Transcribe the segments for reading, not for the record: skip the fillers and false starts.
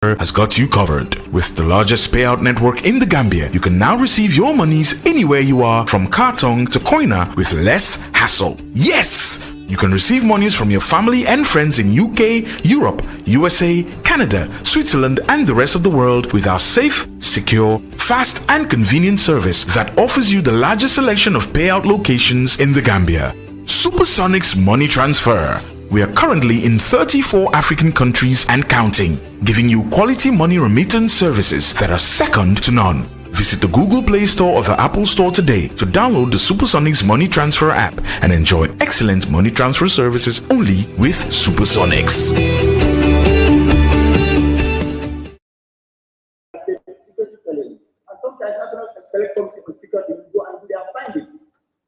has got you covered. With the largest payout network in the Gambia, you can now receive your monies anywhere you are, from Kartong to Koina, with less hassle. Yes! You can receive monies from your family and friends in UK, Europe, USA, Canada, Switzerland, and the rest of the world with our safe, secure, fast, and convenient service that offers you the largest selection of payout locations in the Gambia. Supersonic's Money Transfer. We are currently in 34 African countries and counting, giving you quality money remittance services that are second to none. Visit the Google Play Store or the Apple Store today to download the Supersonics Money Transfer app and enjoy excellent money transfer services only with Supersonics.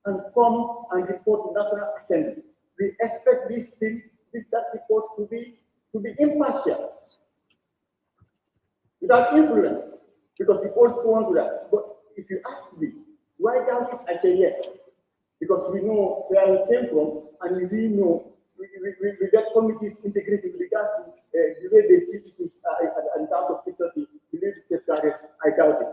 And come and report to National Assembly. We expect that report to be impartial, without influence, because we also want to that. But if you ask me, do I doubt it? I say yes, because we know where we came from, and we know we get committees integrated with regards to the way they see issues in terms of security, the way it's safeguarded. I doubt it.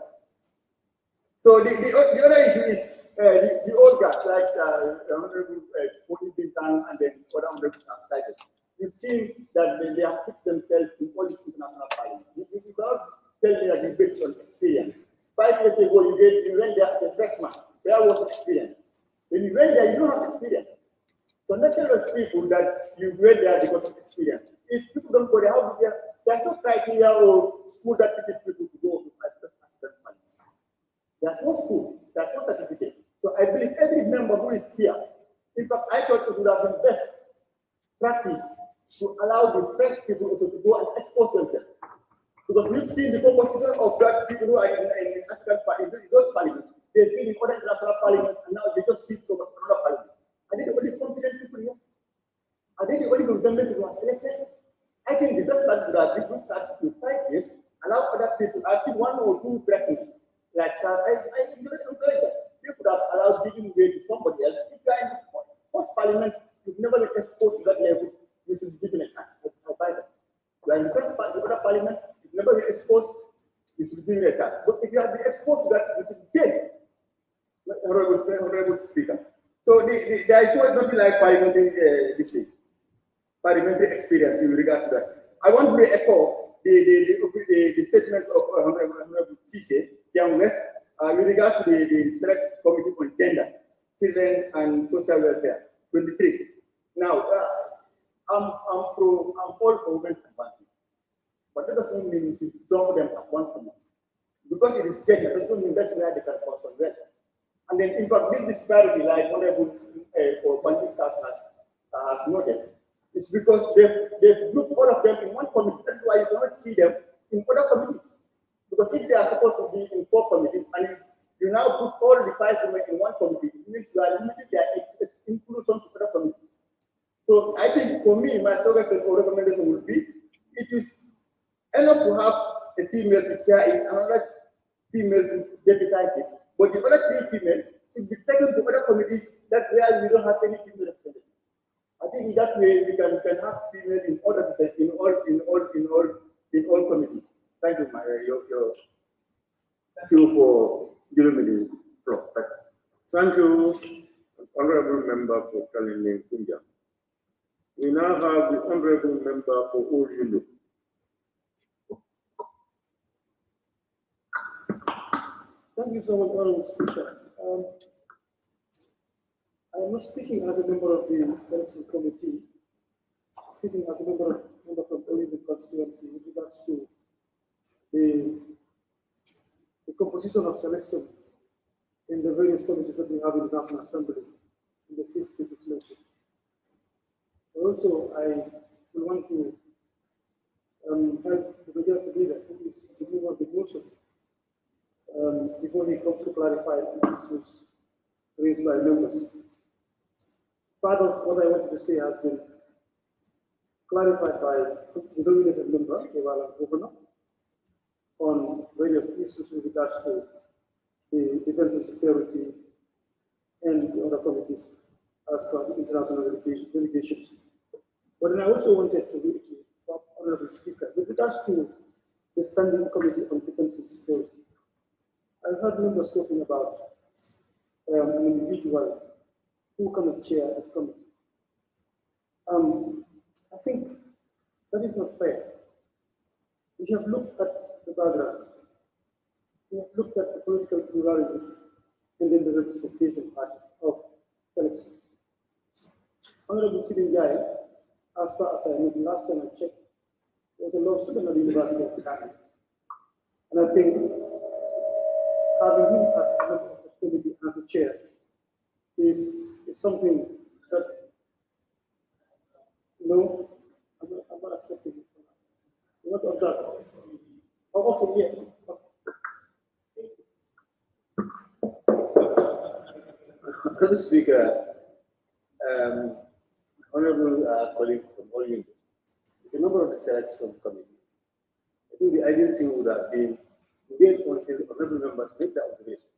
So the other issue is the old guys, like the Honorable Pony Bintang and then other honorables have cited. You've seen that they have fixed themselves in all these international parliaments. You cannot tell me that you based on experience. 5 years ago, you went there as a freshman. There was experience. When you went there, you don't have experience. So not tell us people that you went there because of experience. If people don't go there, how do they? There's no criteria or school that teaches people to go to freshman. There's no school. There's no certificate. So I believe every member who is here, in fact, I thought it would have been best practice to allow the fresh people also to go and expose themselves. Because we've seen the composition of that people who are in African parliament, in those parliaments, they've been in other international parliaments, and now they just sit over another parliament. Are they the only competent people here? Are they the only government who are elected? I think the best practice would have been to start with 5 years, allow other people. I've seen 1 or 2 presidents, like I encourage that. You could have allowed giving way to somebody else. If you are in the first parliament, you've never been exposed to that level, you should be given a chance. I buy that. You are in the first the other parliament, you've never been exposed, you should be given a chance. But if you have been exposed to that, you should get honorable speaker. So there is nothing like parliamentary parliamentary experience in regard to that. I want to echo the statements of Honorable Cisse, Young West, with regard to the Select Committee on Gender, Children and Social Welfare, 23. Now, I'm all for women's advancement, but that doesn't mean we should dump them at one point. Because it is gender, that doesn't mean that's where they can function well. And then, in fact, this disparity, like Honorable for Bandik South has noted, is because they've grouped all of them in one committee. That's why you cannot see them in other committees. Because if they are supposed to be in 4 committees, and if you now put all the 5 women in one committee, it means you are limiting their inclusion to other committees. So I think for me, my suggestion or recommendation would be, it is enough to have a female to chair it, another female to deputize it, but the other 3 females should be taken to other committees that where we don't have any female representative. I think in that way we can have female in all committees. Thank you, thank you for giving me the floor. Thank you, Honorable Member, for calling me Kunja. We now have the Honorable Member for Oriundo. Thank you so much, Honorable Speaker. I am not speaking as a member of the Selection Committee, speaking as a member from Oriundo constituency with regards to the composition of selection in the various committees that we have in the National Assembly in the 6th legislature. Also, I will want to help the majority leader, who is the leader of the motion, before he comes to clarify the issues raised by members. Part of what I wanted to say has been clarified by the nominated member, the Governor, on various issues with regards to the defense and security and the other committees as per the international delegations. But then I also wanted to read to the Honorable Speaker with regards to the Standing Committee on Defense and Security. I heard members talking about an individual who can chair the committee. I think that is not fair. We have looked at the background. We have looked at the political pluralism and then the representation part of elections. Honorable sitting guy, as far as I know, the last time I checked, was a law student at the University of Ghana. And I think having him as a member of the committee as a chair is something that, no, I'm not accepting it. What of that? Oh, okay, yeah. Mr. Speaker, honorable colleague from Orient, is a member of the selection committee. I think the ideal thing would have been to get honorable members make the observation.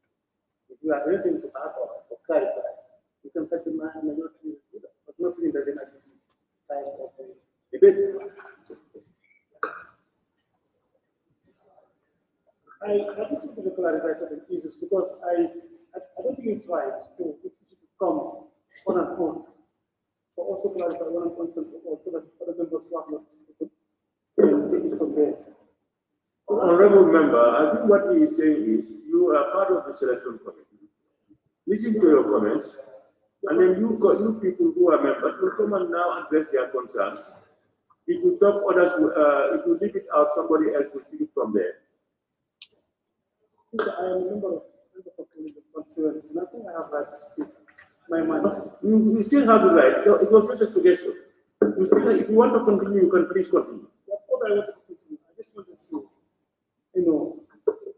If you have anything to add or clarify, you can help the majority to do that, but not in the time of the debates. I just want to clarify certain issues because I don't think it's right to this issue to come on and on. But also clarify one and one so that other members who have not spoken take it from there. Honorable member, I think what he is saying is you are part of the selection committee. Listen to your comments, and then you people who are members will come and now address their concerns. If you talk, others, if you leave it out, somebody else will pick it from there. I am a member of the constituency, and I think I have right to speak my mind. You still have the right. It was just a suggestion. You still, if you want to continue, you can please continue. Of course, I want to continue. I just wanted to,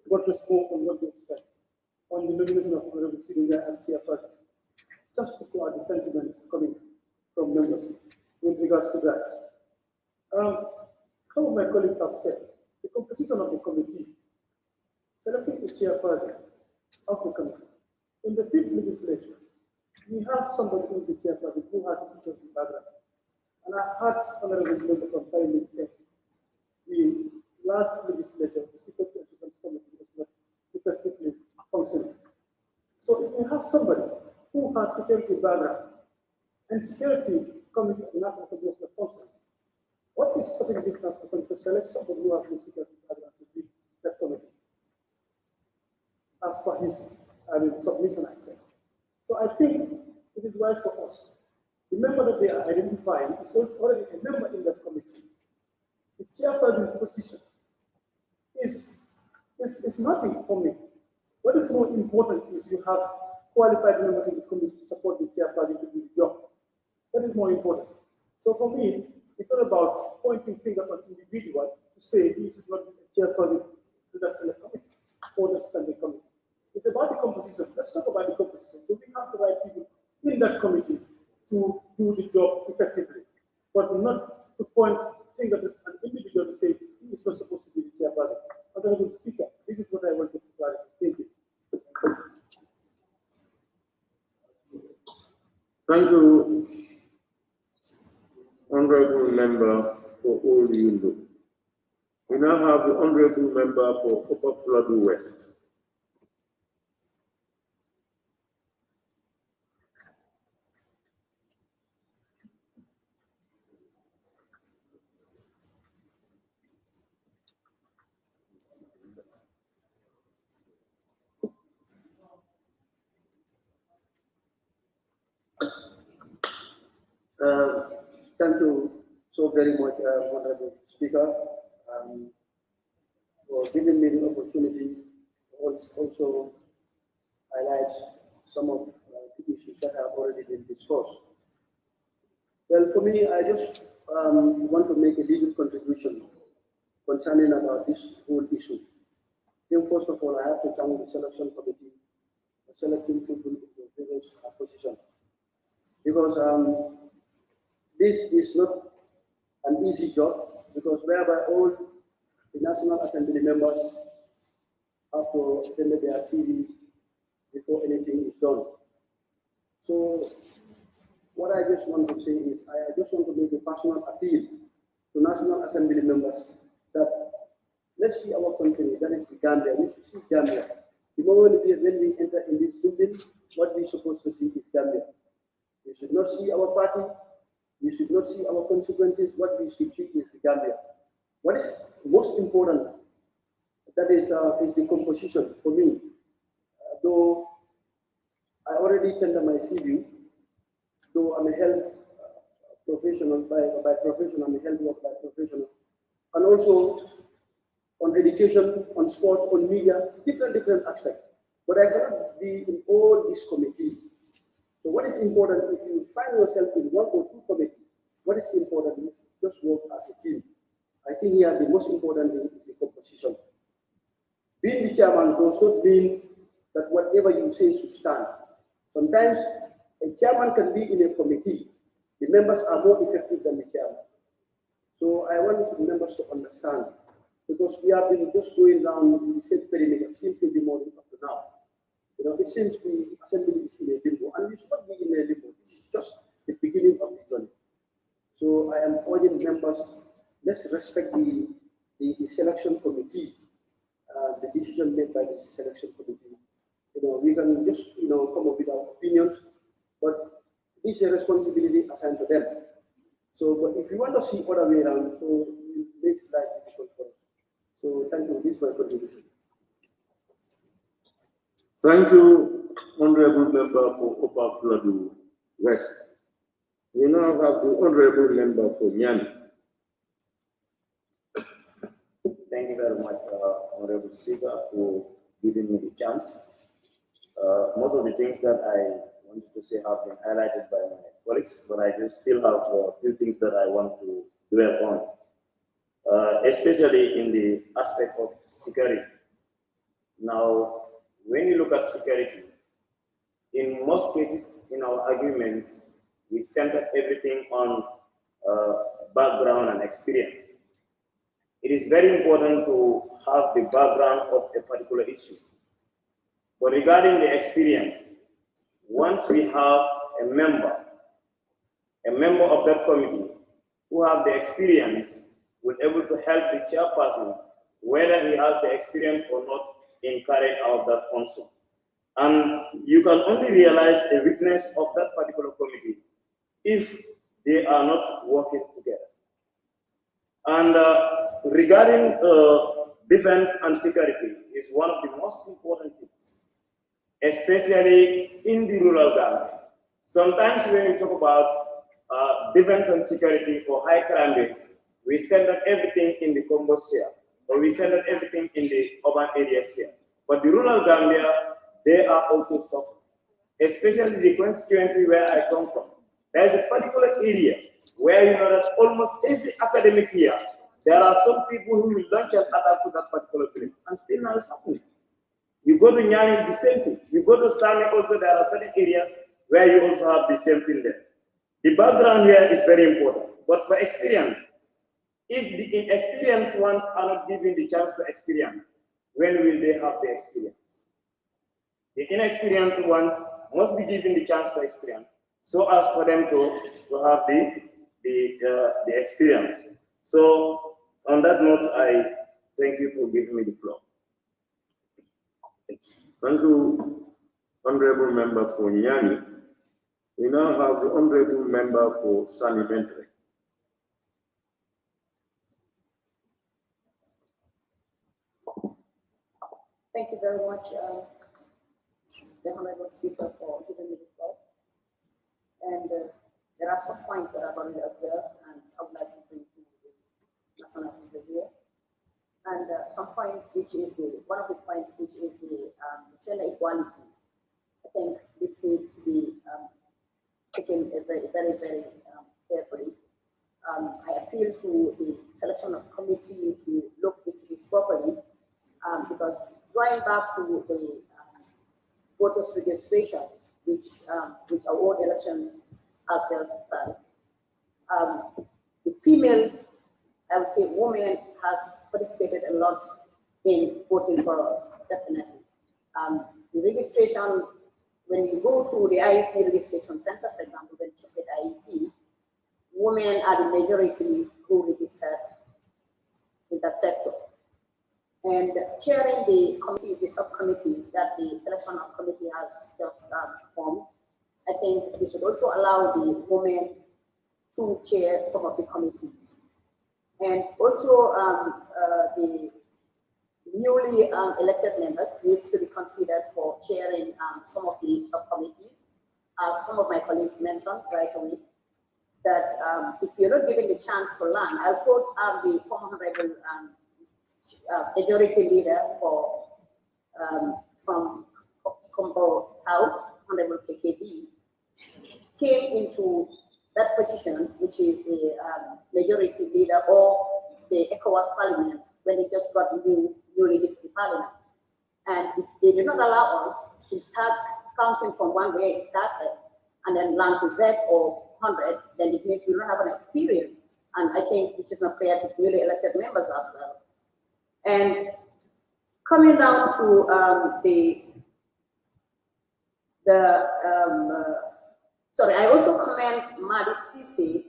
what was spoken on what you said on the nomination of Honorable Siringa as chairperson. Just to clear the sentiments coming from members with regards to that. Some of my colleagues have said the composition of the committee, selecting the chairperson of the committee. In the 5th legislature, we have somebody who is the chairperson who has a security background. And I heard Honorable Member from Parliament say the last legislature, the Security and Defense Committee was not effectively functioning. So if we have somebody who has security background and security committee of the National Committee of Function, what is stopping this national committee to select somebody who has the security background to lead that committee? As per his submission, I said. So I think it is wise for us. The member that they are identifying is already a member in that committee. The chairperson position is nothing for me. What is more important is you have qualified members in the committee to support the chairperson to do the job. That is more important. So for me, it's not about pointing fingers at an individual to say he should not be a chairperson to that select committee or that standing committee. It's about the composition. Let's talk about the composition. Do we have the right people in that committee to do the job effectively? But not to point fingers at an individual to say he is not supposed to be the chairperson. Honorable Speaker, this is what I wanted to clarify. Thank you. Thank you, Honorable Member for all you know. We now have the Honorable Member for Upper Florida West. Thank you so very much, Honorable Speaker, for giving me the opportunity to also highlight some of the issues that have already been discussed. Well, for me, I just want to make a little contribution concerning about this whole issue. Then, first of all, I have to thank the selection committee for selecting people in the previous position, because this is not an easy job, because whereby all the National Assembly members have to attend their CV before anything is done. So what I just want to say is, I just want to make a personal appeal to National Assembly members that let's see our country, that is the Gambia. We should see Gambia. The moment when we enter in this building, what we're supposed to see is Gambia. We should not see our party. We should not see our consequences. What we should see is the Gambia. What is most important, that is the composition for me. Though I already tender my CV, though I'm a health professional by profession, I'm a health worker by professional, and also on education, on sports, on media, different aspects. But I cannot be in all these committees. So what is important, if you find yourself in one or two committees, what is important is just work as a team. I think here the most important thing is the composition. Being the chairman does not mean that whatever you say should stand. Sometimes a chairman can be in a committee. The members are more effective than the chairman. So I want the members to understand, because we have been just going down in the same perimeter since the morning up to now. You know, it seems the assembly is in a limbo, and we should not be in a limbo. This is just the beginning of the journey. So I am urging members, let's respect the selection committee, the decision made by the selection committee. You know, we can just, you know, come up with our opinions, but this is a responsibility assigned to them. So, but if you want to see other way around, so it makes life difficult for us. So thank you. This is my contribution. Thank you, Honorable Member for Upper Fladu West. We now have the Honorable Member for Nyani. Thank you very much, Honorable Speaker, for giving me the chance. Most of the things that I wanted to say have been highlighted by my colleagues, but I just still have a few things that I want to dwell on, especially in the aspect of security. Now, when you look at security, in most cases in our arguments, we center everything on background and experience. It is very important to have the background of a particular issue. But regarding the experience, once we have a member of that committee who have the experience, will able to help the chairperson, whether he has the experience or not, in carrying out that function. And you can only realize the weakness of that particular committee if they are not working together. And regarding defense and security is one of the most important things, especially in the rural Ghana. Sometimes when we talk about defense and security or high crime rates, we center everything in the combo sphere, or we center everything in the urban areas here. But the rural Gambia, they are also suffering, especially the constituency where I come from. There is a particular area where you know that almost every academic year, there are some people who will launch an attack to that particular village, and still now it's happening. You go to Nyani, the same thing. You go to Sami also, there are certain areas where you also have the same thing there. The background here is very important, but for experience, if the inexperienced ones are not given the chance to experience, when will they have the experience? The inexperienced ones must be given the chance to experience, so as for them to have the experience. So on that note, I thank you for giving me the floor. Thank you, Honorable Member for Nyani. We now have the Honorable Member for Sanimentary. Thank you very much, the Honorable Speaker, for giving me the floor. And there are some points that I've already observed, and I would like to bring to the National Assembly here. And some points, which is one of the points, which is the gender equality. I think this needs to be taken very carefully. I appeal to the selection of committee to look into this properly, because going back to the voters registration, which our own elections as well stand, the female, I would say woman, has participated a lot in voting for us, definitely. The registration, when you go to the IEC registration center, for example, when you check at IEC, women are the majority who registered in that sector. and chairing the committee, the subcommittees that the selection of committee has just formed. I think we should also allow the women to chair some of the committees. And also the newly elected members needs to be considered for chairing some of the subcommittees. As some of my colleagues mentioned right away, that if you're not given the chance to learn, I'll quote the former honorable majority leader for from Combo South, Honorable KKB, came into that position, which is the majority leader or the Ecowas Parliament, when he just got newly into the Parliament. And if they did not allow us to start counting from one where it started and then learn to Z or 100, then it means we don't have an experience. And I think which is not fair to newly elected members as well. And coming down to sorry, I also commend Madi Sisi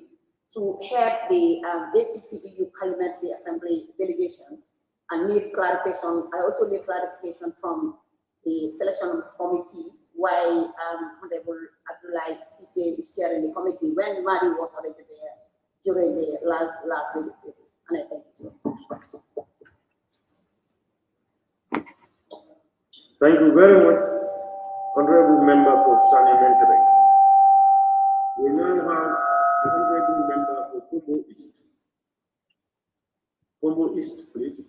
to head the ACP-EU Parliamentary Assembly delegation and need clarification. I also need clarification from the selection committee why Honorable Abdullah Sisi is chairing the committee when Madi was already there during the last legislature. And I thank you so much. Thank you very much, Honorable Member for Parliamentary. We now have the Honorable Member for Combo East. Combo East, please.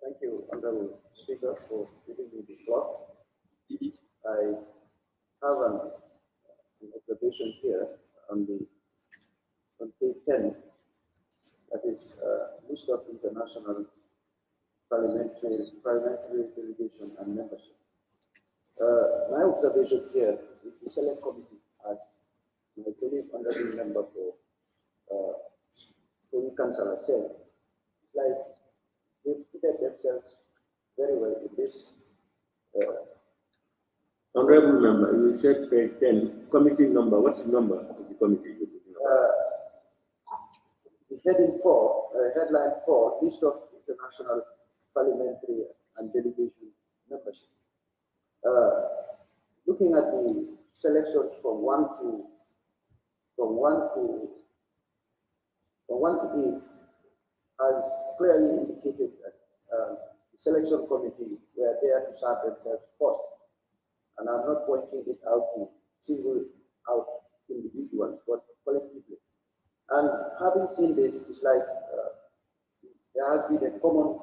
Thank you, Honorable Speaker, for giving me the floor. I have an observation here on page 10, that is list of international parliamentary delegation and membership. My observation here is the select committee, as my colleague honorable member for Council has said. It's like they've fitted themselves very well in this. Honorable Member, you said page 10, committee number. What's the number of the committee? The headline 4, list of international parliamentary and delegation membership. Looking at the selections from 1 to 8 has clearly indicated that the selection committee were there to serve themselves first. And I'm not pointing it out to single out individuals, but collectively. And having seen this, it's like there has been a common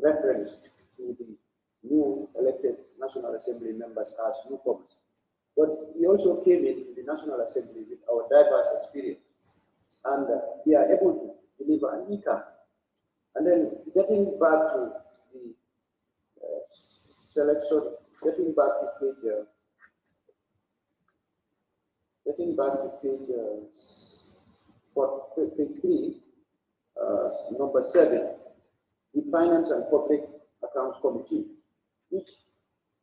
reference to the new elected National Assembly members as newcomers. But we also came into the National Assembly with our diverse experience, and we are able to deliver an income. And then getting back to the selection, getting back to page 3, number 7, the Finance and Public Accounts Committee, which,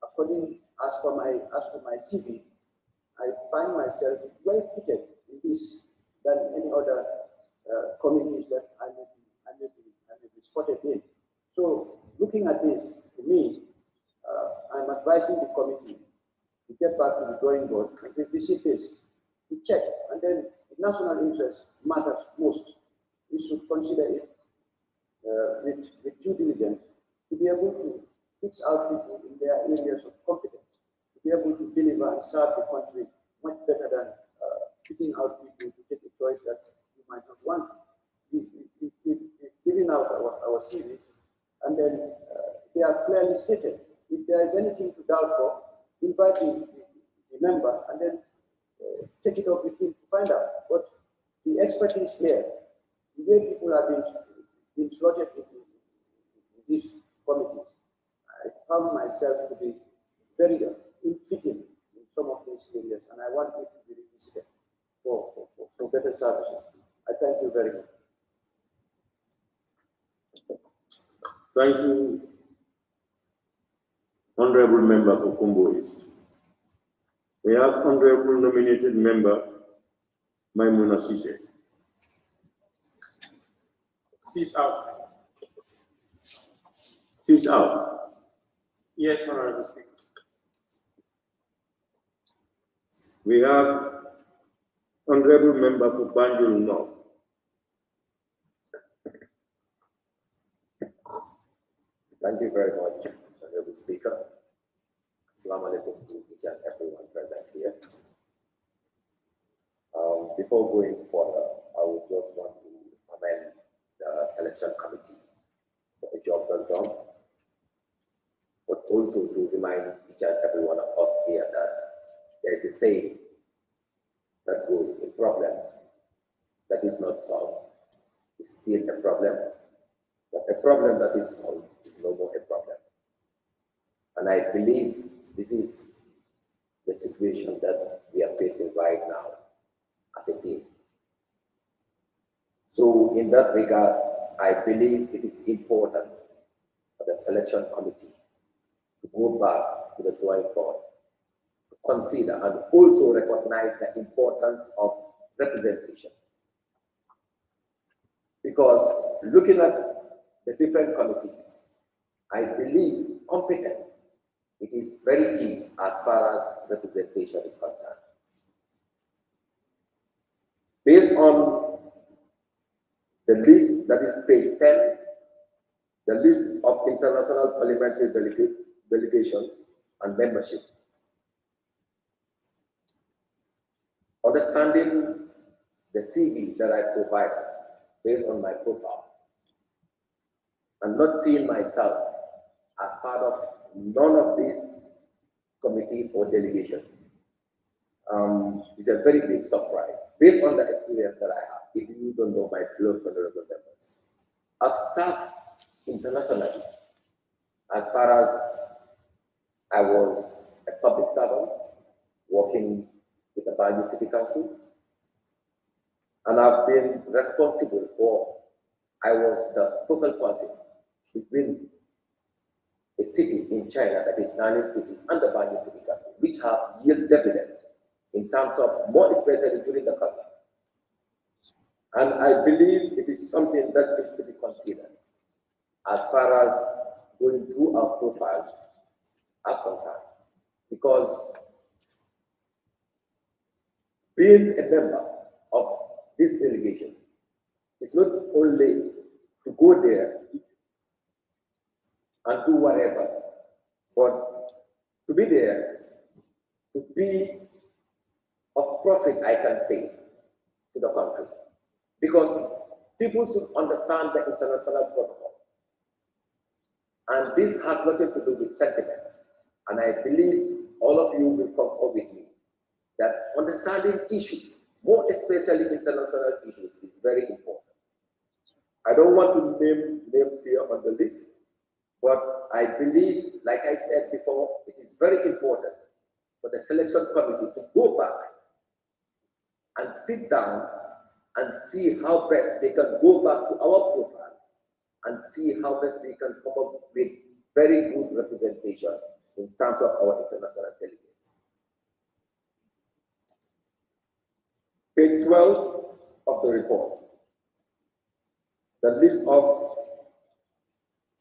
as for my CV, I find myself well fitted in this than any other committees that I may be spotted in. So, looking at this, to me, I'm advising the committee to get back to the drawing board and revisit this, to check, and then if national interest matters most, we should consider it with due diligence to be able to fix out people in their areas of competence, to be able to deliver and serve the country much better than picking out people to take a choice that you might not want. We've given out our series, and then they are clearly stated. If there is anything to doubt for, invite the member and then take it up with him to find out. But the expertise here, the way people have been slotted into these committees, I found myself to be very unfitting in some of these areas, and I want it to be revisited for better services. I thank you very much. Thank you, Honorable Member for Combo East. We have Honorable Nominated Member Maimuna Sise. Cease out. Cease out. Yes, Honorable Speaker. We have Honorable Member for Banjul North. Thank you very much, Honorable Speaker. Assalamu alaikum to each and everyone present here. Before going further, I would just want to commend the selection committee for the job well done, but also to remind each and every one of us here that there is a saying that goes, a problem that is not solved is still a problem, but a problem that is solved is no more a problem. And I believe this is the situation that we are facing right now as a team. So in that regard, I believe it is important for the selection committee to go back to the drawing board, to consider and also recognize the importance of representation. Because looking at the different committees, I believe competence, it is very key as far as representation is concerned. Based on the list that is page 10, the list of international parliamentary delegations and membership, understanding the CV that I provided based on my profile, and not seeing myself as part of none of these committees or delegations is a very big surprise based on the experience that I have. If you don't know my fellow honorable members, I've served internationally as far as I was a public servant working with the Banjul City Council, and I've been responsible for, I was the focal person between a city in China that is Nanning City and the Banjul City Council, which have yielded dividend in terms of more especially during the COVID. And I believe it is something that needs to be considered as far as going through our profiles are concerned. Because being a member of this delegation is not only to go there and do whatever, but to be there, to be of profit, I can say, to the country. Because people should understand the international protocols. And this has nothing to do with sentiment. And I believe all of you will concur with me that understanding issues, more especially international issues, is very important. I don't want to name names here on the list, but I believe, like I said before, it is very important for the selection committee to go back and sit down and see how best they can go back to our profiles and see how best they can come up with very good representation in terms of our international delegates. Page 12 of the report, the list of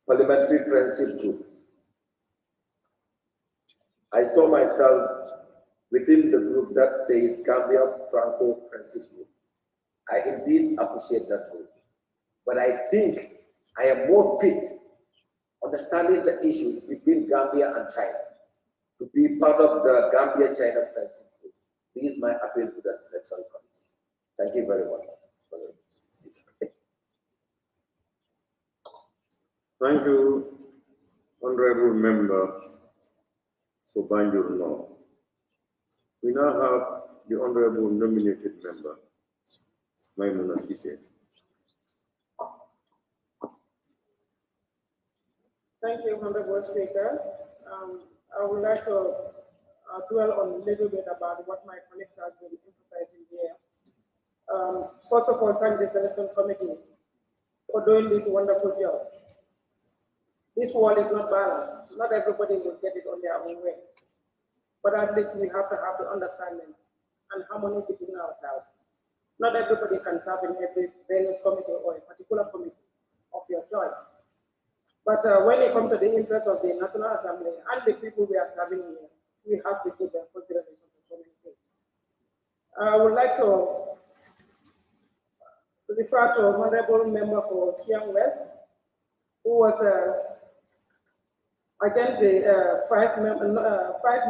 parliamentary friendship groups. I saw myself within the group that says Gambia Franco Friendship Group. I indeed appreciate that group. But I think I am more fit, understanding the issues between Gambia and China, to be part of the Gambia-China Friendship Group. This is my appeal to the selection committee. Thank you very much. Thank you, Honorable Member for Banjul North. We now have the Honorable Nominated Member, Maimuna Sise. Thank you, Honorable Speaker. I would like to dwell on a little bit about what my colleagues have been emphasizing here. First of all, thank the selection committee for doing this wonderful job. This world is not balanced. Not everybody will get it on their own way. But at least we have to have the understanding and harmony between ourselves. Not everybody can serve in every various committee or a particular committee. But when it comes to the interest of the National Assembly and the people we are serving here, we have to take their consideration for so many things. I would like to refer to Honorable Member for Kiang West, who was against the five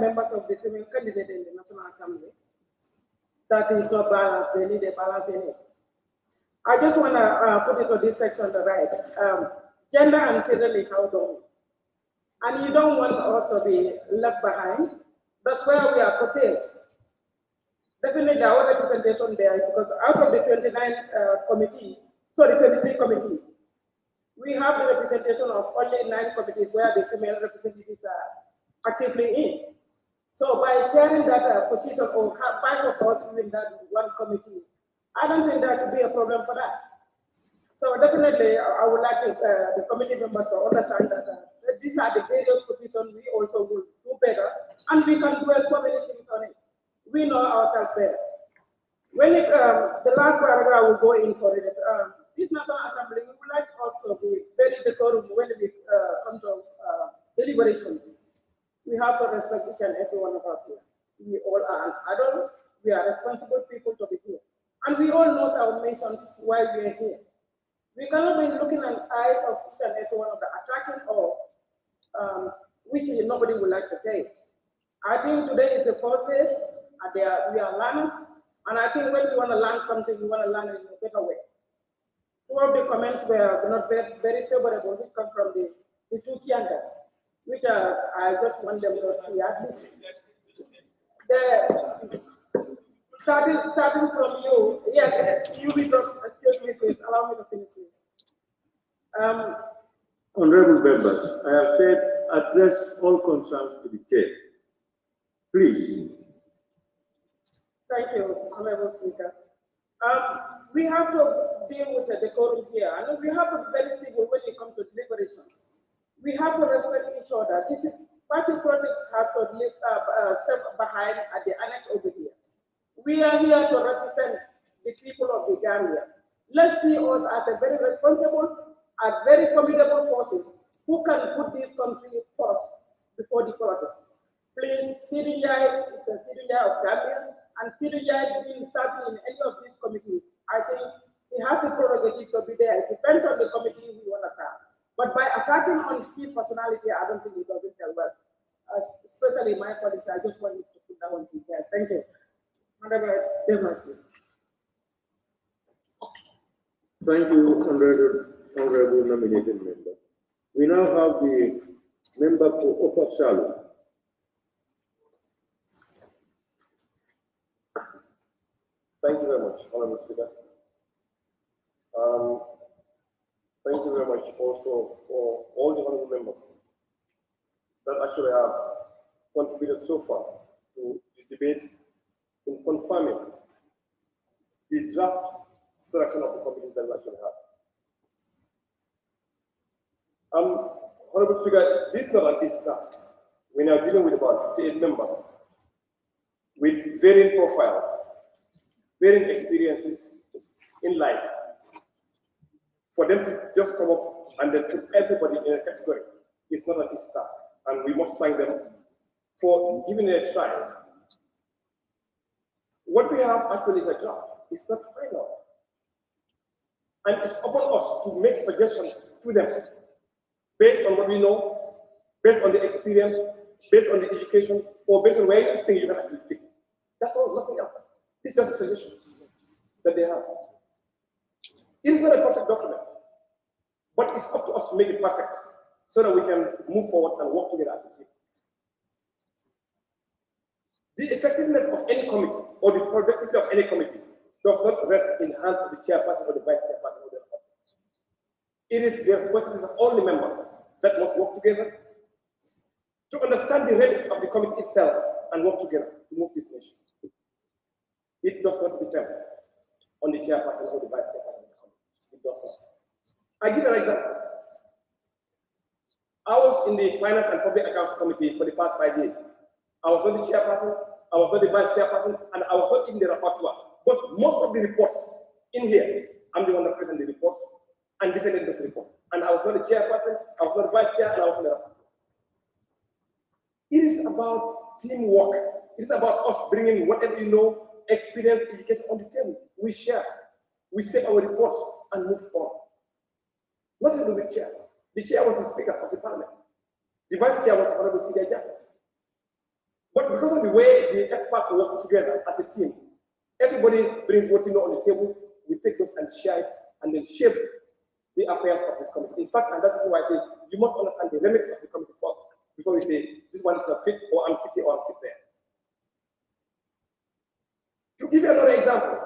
members of the female candidate in the National Assembly. That is not balanced, they need a balance in it. I just want to put it to this section on the right. Gender and children is held on. And you don't want us to be left behind. That's where we are putting. Definitely our representation there, because out of the 23 committees, we have the representation of only 9 committees where the female representatives are actively in. So by sharing that position, or 5 of us in that one committee, I don't think there should be a problem for that. So definitely, I would like the committee members to understand that these are the various positions we also will do better, and we can do so many things on it. We know ourselves better. When the last paragraph I will go in for it. This National Assembly, we would like us to be very decorum when we come to deliberations. We have to respect each and every one of us here. We all are adults. We are responsible people to be here. And we all know our missions why we are here. We cannot be looking in the eyes of each and every one of the attacking or which nobody would like to say it. I think today is the first day, and we are learners, and I think when we want to learn something, we want to learn it in a better way. 2 of the comments were not very favorable, which come from the 2 Kiangas, which I just want them to see at least. Starting from you, yes, you will not, excuse me, please, allow me to finish, please. Honorable members, I have said address all concerns to the chair. Please. Thank you, Honorable Speaker. We have to deal with a decorum here, and we have to be very civil when it comes to deliberations. We have to respect each other. This is party politics has to step behind at the annex over here. We are here to represent the people of the Gambia. Let's see us as a very responsible and very formidable forces who can put this country first before the politics. Please, CDI is the CDI of Gambia, and CDI being serving in any of these committees, I think we have the prerogative to be there. It depends on the committee we want to serve. But by attacking on his personality, I don't think it doesn't tell well. Especially my colleagues, I just wanted to put that one to you guys. Thank you. Thank you, honorable nominated member. We now have the member for Upper Salu. Thank you very much, Honorable Speaker. Thank you very much also for all the honorable members that actually have contributed so far to the debate in confirming the draft selection of the committees that we actually have. Honorable Speaker, this is not an easy task. We are dealing with about 58 members with varying profiles, varying experiences in life. For them to just come up and then put everybody in a category is not an easy task. And we must thank them for giving it a try. What we have actually is a draft. It's not final. And it's upon us to make suggestions to them based on what we know, based on the experience, based on the education, or based on where you think you can actually fit. That's all, nothing else. It's just a suggestion that they have. It is not a perfect document, but it's up to us to make it perfect so that we can move forward and work together as a team. The effectiveness of any committee or the productivity of any committee does not rest in the hands of the chairperson or the vice chairperson or the other. It is the responsibility of all the members that must work together to understand the remits of the committee itself and work together to move this nation. It does not depend on the chairperson or the vice chairperson of the committee. It does not. I give an example. I was in the Finance and Public Accounts Committee for the past 5 years. I was not the chairperson, I was not the vice chairperson, and I was not in the rapporteur. But most of the reports in here, I'm the one that presents the reports. and defended those reports. And I was not the chairperson, I was not the vice chair, and I was not the rapporteur. It is about teamwork. It is about us bringing whatever you know, experience, education on the table. We share. We say our reports and move on. Nothing to do with chair. The chair was the Speaker of the Parliament. The Vice Chair was Honorable C.D. But because of the way the FPAC work together as a team, everybody brings what you know on the table, we take those and share it, and then shape the affairs of this committee. In fact, and that's why I say you must understand the limits of the committee first before we say this one is not fit or unfit here or unfit there. To give you another example,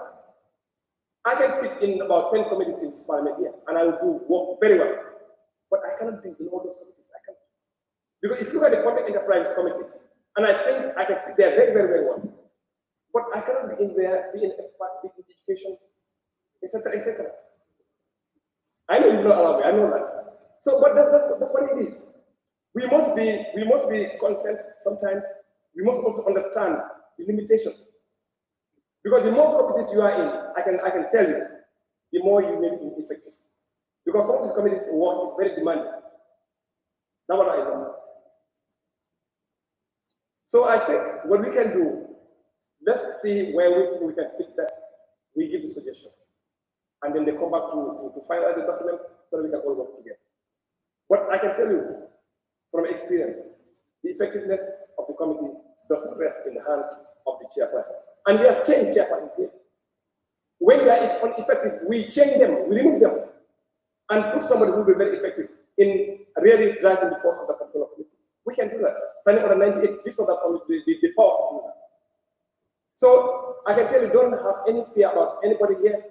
I can fit in about 10 committees in this parliament here, and I will do work very well. But I cannot be in all those committees. I cannot. Because if you look at the Public Enterprise Committee, and I think I can fit there very, very, very well. But I cannot be in there, be in FPAC, be in education, etc., etc. I know you don't allow me, I know that. So, but that's what it is. We must be content sometimes. We must also understand the limitations. Because the more committees you are in, I can tell you, the more you may be ineffective. Because some of these committees' work is very demanding. That's what I know. So I think what we can do, let's see where we can fit best. We give the suggestion. And then they come back to finalize the document so that we can all work together. But I can tell you from experience, the effectiveness of the committee doesn't rest in the hands of the chairperson. And we have changed chairpersons here. When they are ineffective, we change them, we remove them, and put somebody who will be very effective in really driving the force of the particular committee. We can do that. Standing on the 98 gives us the power to do that. So I can tell you, don't have any fear about anybody here.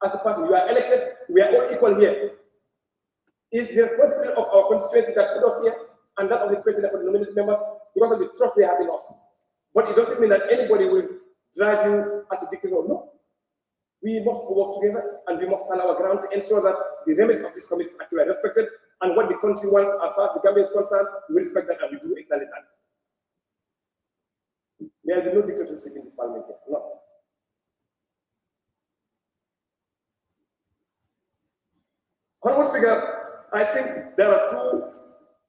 As a person, you are elected, we are all equal here. It's the responsibility of our constituency that put us here, and that of the president for the nominated members, because of the trust they have in us. But it doesn't mean that anybody will drive you as a dictator. No. We must work together, and we must stand our ground to ensure that the remits of this committee are actually respected, and what the country wants as far as the Gambia is concerned, we respect that and we do exactly that. There will be no dictatorship in this parliament here. No. Honorable Speaker, I think there are two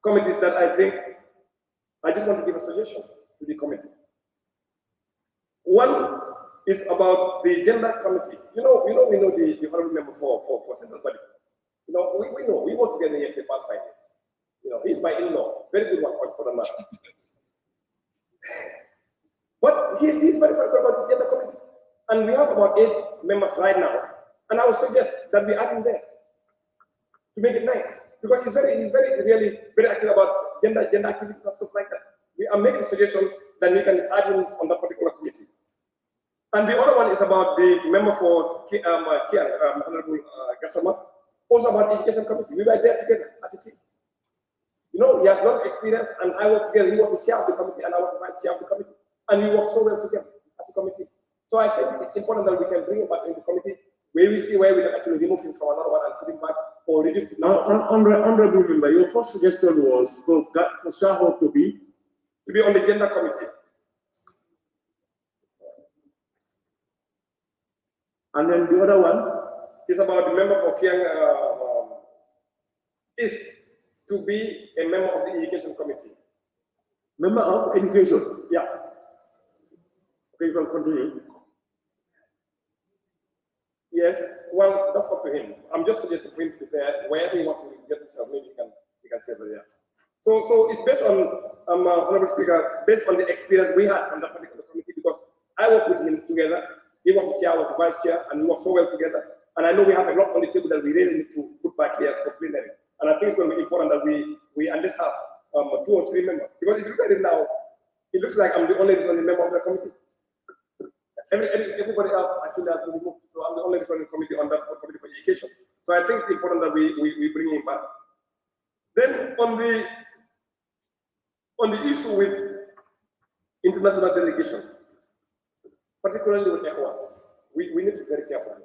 committees that I just want to give a suggestion to the committee. One is about the gender committee. We know the honorable member for Central Body. We know, we worked together here for the past 5 years. He's my in-law, very good one for the matter. But he's very particular about the gender committee. And we have about 8 members right now. And I would suggest that we add him there to make it 9. Because he's really very active about gender activities and stuff like that. We are making suggestions that we can add him on that particular committee. And the other one is about the member for Honorable Gassama, also about the education committee. We were there together as a team. He has a lot of experience, and I worked together. He was the chair of the committee, and I was the vice chair of the committee. And we worked so well together as a committee. So I think it's important that we can bring him back in the committee, where we see where we can actually remove him from another one and put him back or reduce the number. Honorable member, your first suggestion was for Shaho to be on the gender committee. And then the other one is about the member for Kiang East to be a member of the education committee. Member of education? Yeah. Okay, you can continue. Yes, well, that's up to him. I'm just suggesting for him to prepare wherever he wants to get himself. Maybe he can say that, yeah. So it's based on, Honorable Speaker, based on the experience we had on that particular committee, because I worked with him together. He was the chair, I was the vice chair, and we worked so well together. And I know we have a lot on the table that we really need to put back here for plenary. And I think it's going to be important that we at least have 2 or 3 members. Because if you look at it now, it looks like I'm the only member of the committee. Everybody else actually has been removed. So I'm the only committee on that committee for education. So I think it's important that we bring him back. Then on the issue with international delegation, particularly with Ecowas, we need to be very careful.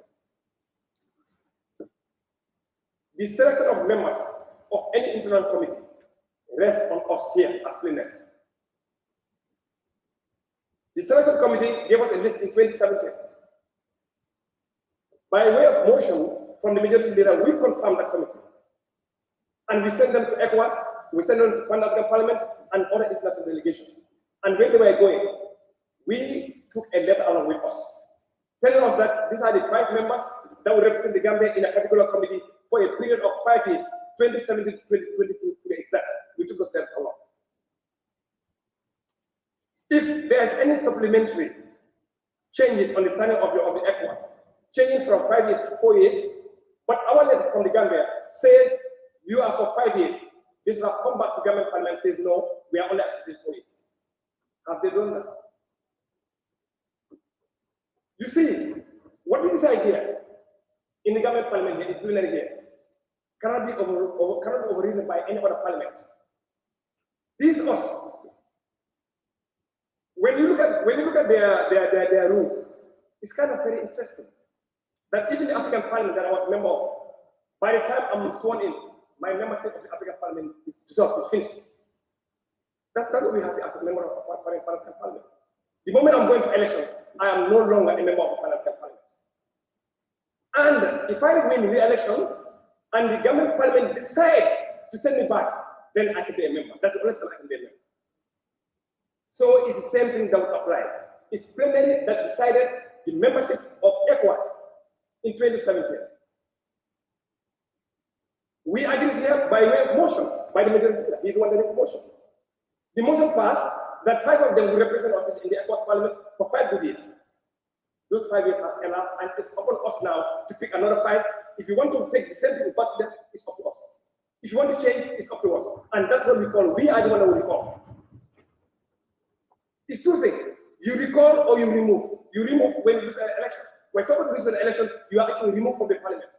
The selection of members of any internal committee rests on us here as plenary. The selection committee gave us a list in 2017. By way of motion, from the majority leader, we confirmed that committee. And we sent them to Ecowas, we sent them to Pan-African Parliament and other international delegations. And when they were going, we took a letter along with us, telling us that these are the 5 members that will represent the Gambia in a particular committee for a period of 5 years, 2017 to 2022 to be exact. We took those letters along. If there's any supplementary changes on the standing of the Ecowas, changing from 5 years to 4 years, but our letter from the Gambia says you are for 5 years. This will come back to Gambian Parliament and says no, we are only accepting 4 years. Have they done that? You see, what we decide here in the Gambian Parliament here, in plenary here, cannot be overridden by any other parliament. These us. When you look at their rules, it's kind of very interesting that even the African Parliament that I was a member of, by the time I'm sworn in, my membership of the African Parliament is dissolved, is finished. That's not what we have as a member of the Pan-African Parliament. The moment I'm going for elections, I am no longer a member of the Pan-African Parliament. And if I win the election and the Gambian Parliament decides to send me back, then I can be a member. That's the only time I can be a member. So it's the same thing that would apply. It's plenary that decided the membership of Ecowas in 2017. We agreed here by way of motion, by the majority leader. He's the one that is motion. The motion passed that 5 of them will represent us in the Ecowas Parliament for 5 good years. Those 5 years have elapsed, and it's upon us now to pick another 5. If you want to take the same people back to them, it's up to us. If you want to change, it's up to us. And that's what we call, we are the one that will recall. It's 2 things. You recall or you remove. You remove when you lose an election. When somebody loses an election, you are actually removed from the parliament.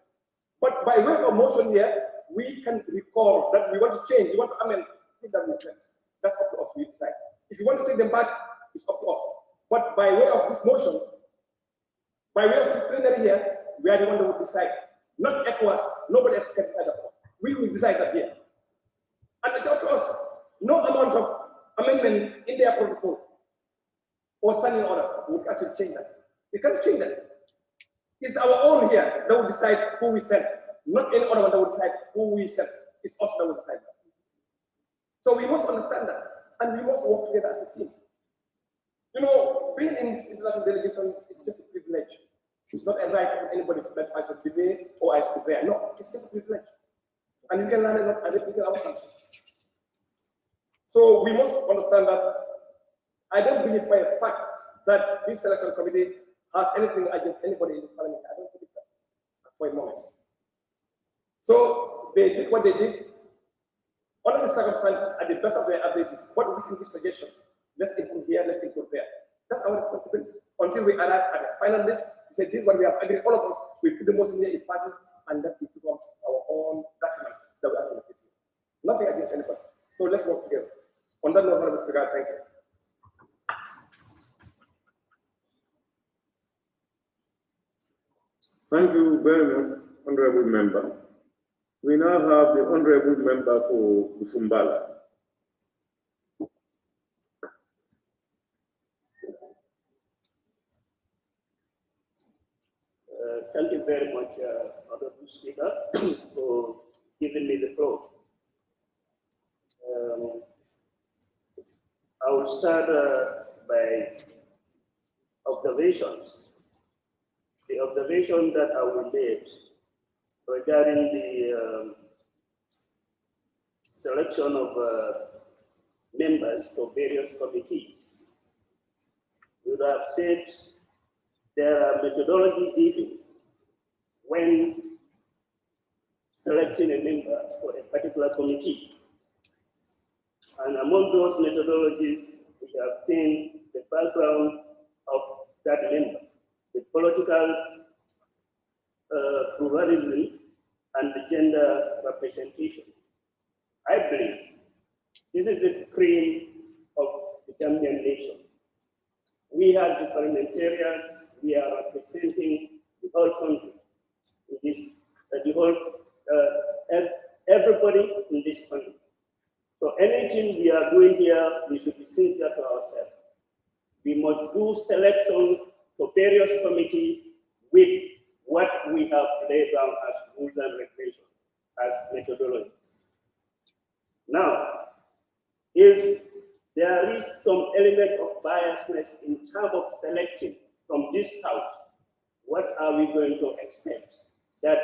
But by way of motion here, we can recall that we want to change, we want to amend, that we sent. That's up to us, we decide. If you want to take them back, it's up to us. But by way of this motion, by way of this plenary here, we are the one that will decide. Not Ecowas, nobody else can decide for us. We will decide that here. And it's up to us. No amount of amendment in their protocol or standing orders would actually change that. We can't change that. It's our own here that will decide who we send. Not any other one that will decide who we send. It's us that will decide that. So we must understand that, and we must work together as a team. You know, being in this international delegation is just a privilege. It's not a right for anybody that I should be there or I should be there. No, it's just a privilege. And you can learn a lot as a person of our country. So we must understand that I don't believe for a fact that this selection committee has anything against anybody in this parliament. I don't believe that for a moment. So they did what they did. Under the circumstances, at the best of their abilities, what we can give suggestions. Let's improve here, let's improve there. That's our responsibility. Until we arrive at the final list, we say this is what we have agreed, all of us, we put the motion here, it passes, and that becomes our own document that we have to give. Nothing against anybody. So let's work together. On that note, Mr. Speaker, thank you. Thank you very much, Honorable Member. We now have the Honorable Member for Busumbala. Thank you very much, Honorable Speaker, for giving me the floor. I will start by observations. The observation that I will make regarding the selection of members for various committees. We would have said there are methodologies given when selecting a member for a particular committee. And among those methodologies, we have seen the background of that member, the political pluralism, and the gender representation. I believe this is the cream of the Gambian nation. We as the parliamentarians, we are representing the whole country, in this, everybody in this country. So anything we are doing here, we should be sincere to ourselves. We must do selection for various committees with what we have laid down as rules and regulations, as methodologies. Now, if there is some element of biasness in terms of selecting from this house, what are we going to expect that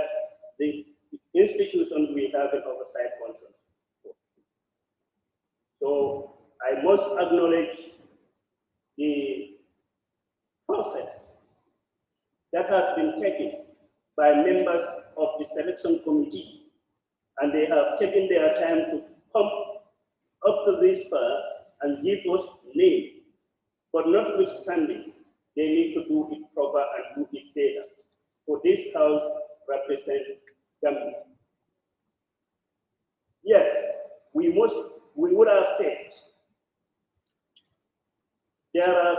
the institutions we have in oversight functions for? So I must acknowledge the process that has been taken by members of the selection committee, and they have taken their time to come up to this far and give us names, but notwithstanding, they need to do it proper and do it better. For this house represents Gambia. Yes, we would have said there are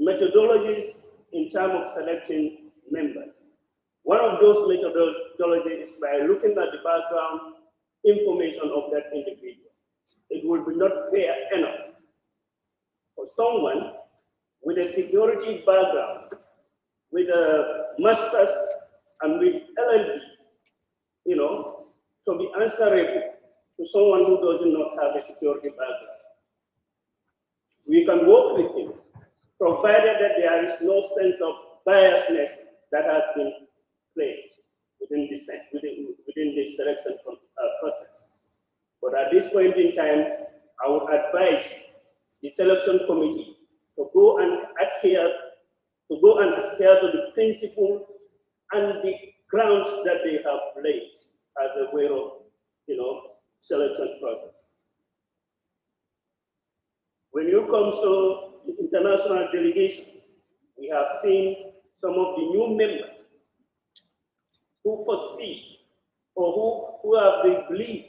methodologies in terms of selecting members. One of those methodologies is by looking at the background information of that individual. It will be not fair enough for someone with a security background, with a master's and with LLB, to be answerable to someone who does not have a security background. We can work with him, provided that there is no sense of biasness that has been played within the selection process. But at this point in time, I would advise the selection committee to go and adhere to the principle and the grounds that they have laid as a way of, selection process. When you come to international delegations, we have seen some of the new members who foresee or who have the belief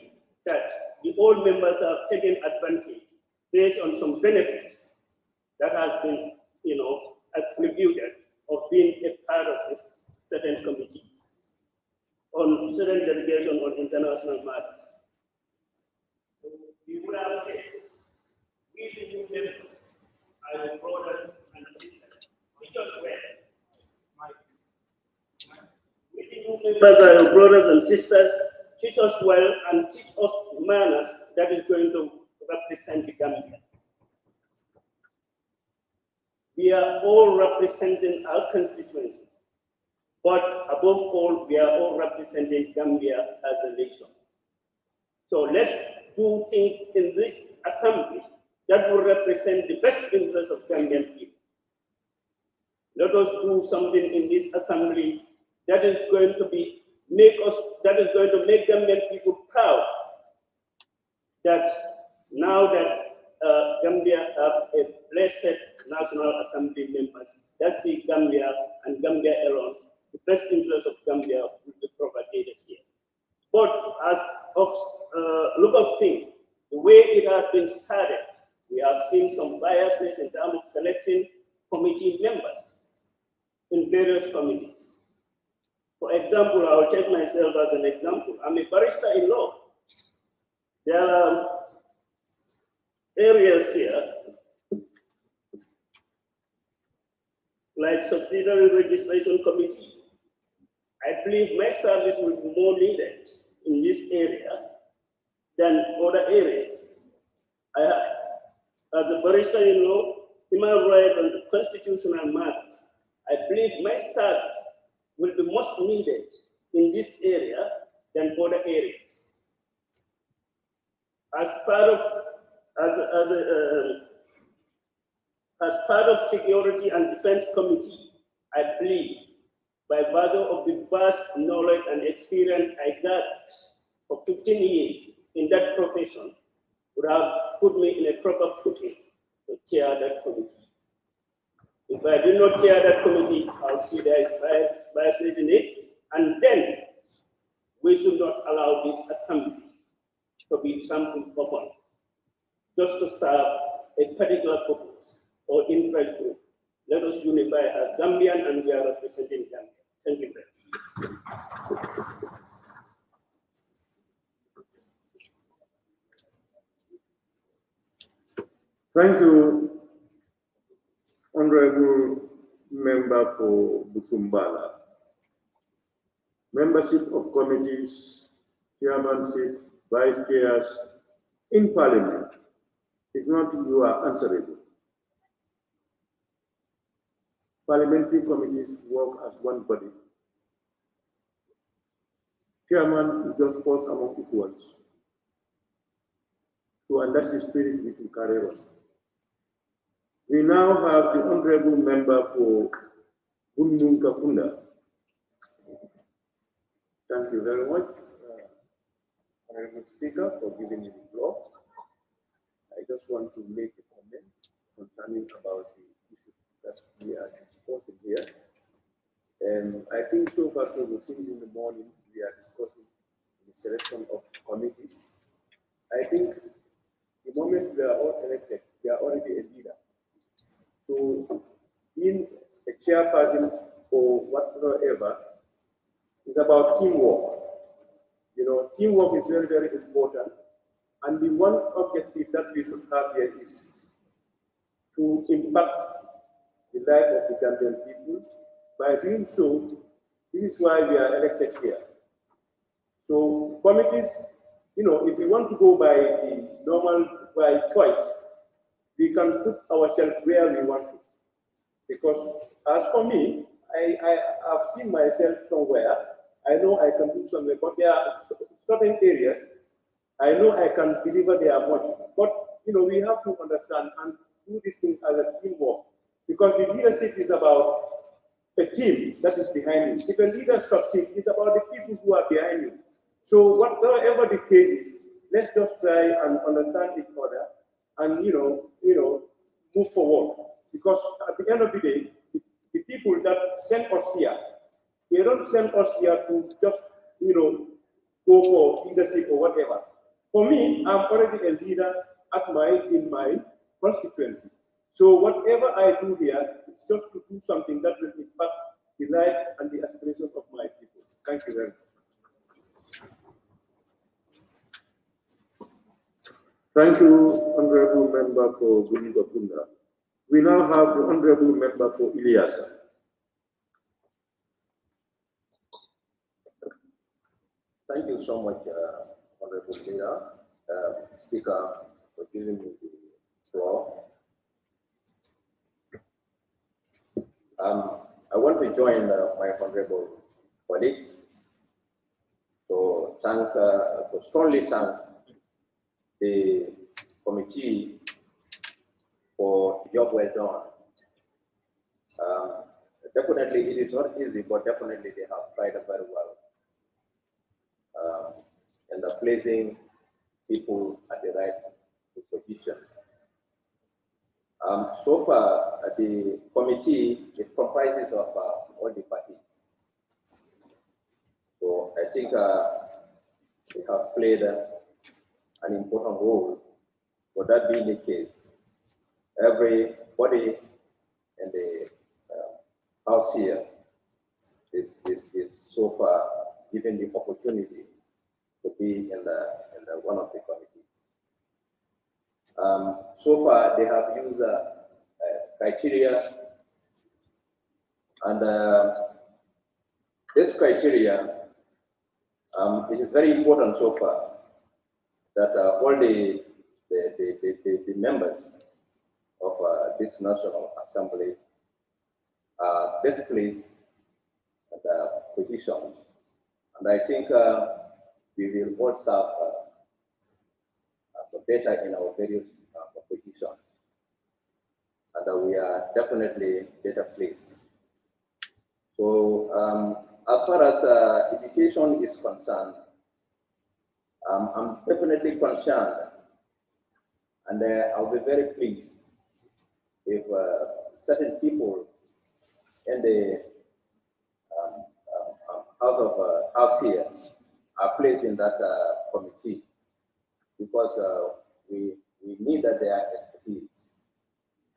that the old members have taken advantage based on some benefits that has been, attributed of being a part of this certain committee on certain delegation on international matters. So we would have said, we the new members are your brothers and sisters. Teach us well. We the new members are your brothers and sisters. Teach us well and teach us manners that is going to represent the Gambia. We are all representing our constituencies, but above all, we are all representing Gambia as a nation. So let's do things in this assembly that will represent the best interests of Gambian people. Let us do something in this assembly that is going to make Gambian people proud that now that Gambia have a blessed National Assembly members that see Gambia and Gambia alone, the best interest of Gambia will be propagated here. But as of look of things, the way it has been started, we have seen some biasness in terms of selecting committee members in various committees. For example, I will take myself as an example. I'm a barrister in law. There are areas here like subsidiary registration committee. I believe my service will be more needed in this area than other areas. As a barrister in law, human rights and constitutional matters, I believe my service will be most needed in this area than other areas. As part of Security and Defense Committee, I believe, by virtue of the vast knowledge and experience I got for 15 years in that profession, would have put me in a proper footing to chair that committee. If I do not chair that committee, I'll see there is biasness in it, and then we should not allow this assembly to be trampled upon just to serve a particular purpose or interest group. Let us unify as Gambian, and we are representing Gambia. Thank you very much. Thank you, Honorable Member for Busumbala. membership of committees, chairmanship, vice chairs in parliament. If not, you are answerable. Parliamentary committees work as one body. Chairman just falls among equals. So, and that's the spirit we can carry on. We now have the honorable member for Bunun Kakunda. Thank you very much, Honorable Speaker, for giving me the floor. I just want to make a comment concerning about the issues that we are discussing here. And I think so far, so since in the morning, we are discussing the selection of committees. I think the moment we are all elected, we are already a leader. So being a chairperson or whatsoever is about teamwork. You know, teamwork is very, very important. And the one objective that we should have here is to impact the life of the Gambian people. By doing so, this is why we are elected here. So committees, you know, if we want to go by the normal, by choice, we can put ourselves where we want to. Because as for me, I have seen myself somewhere. I know I can do something, but there are certain areas I know I can deliver there much. But you know, we have to understand and do this thing as a teamwork. Because the leadership is about a team that is behind you. If a leader succeeds, it's about the people who are behind you. So whatever the case is, let's just try and understand each other and move forward. Because at the end of the day, the people that send us here, they don't send us here to just go for leadership or whatever. For me, I'm already a leader in my constituency. So whatever I do here is just to do something that will impact the life and the aspirations of my people. Thank you very much. Thank you, Honorable Member for Bunigapunda. We now have the Honorable Member for Ilyasa. Thank you so much, Honorable Leader, Speaker, for giving me the floor. I want to join my honorable colleagues to strongly thank the committee for the job well done. Definitely, it is not easy, but definitely they have tried very well. And are placing people at the right position. So far, the committee is comprises of all the parties. So I think they have played an important role. For that being the case, everybody in the house here is so far given the opportunity to be in one of the committees. So far, they have used criteria, and this criteria, it is very important so far that all the members of this National Assembly are best placed at positions. And I think we will all serve better in our various positions. And we are definitely better placed. So as far as education is concerned, I'm definitely concerned, and I'll be very pleased if certain people in the house here are placed in that committee, because we need their expertise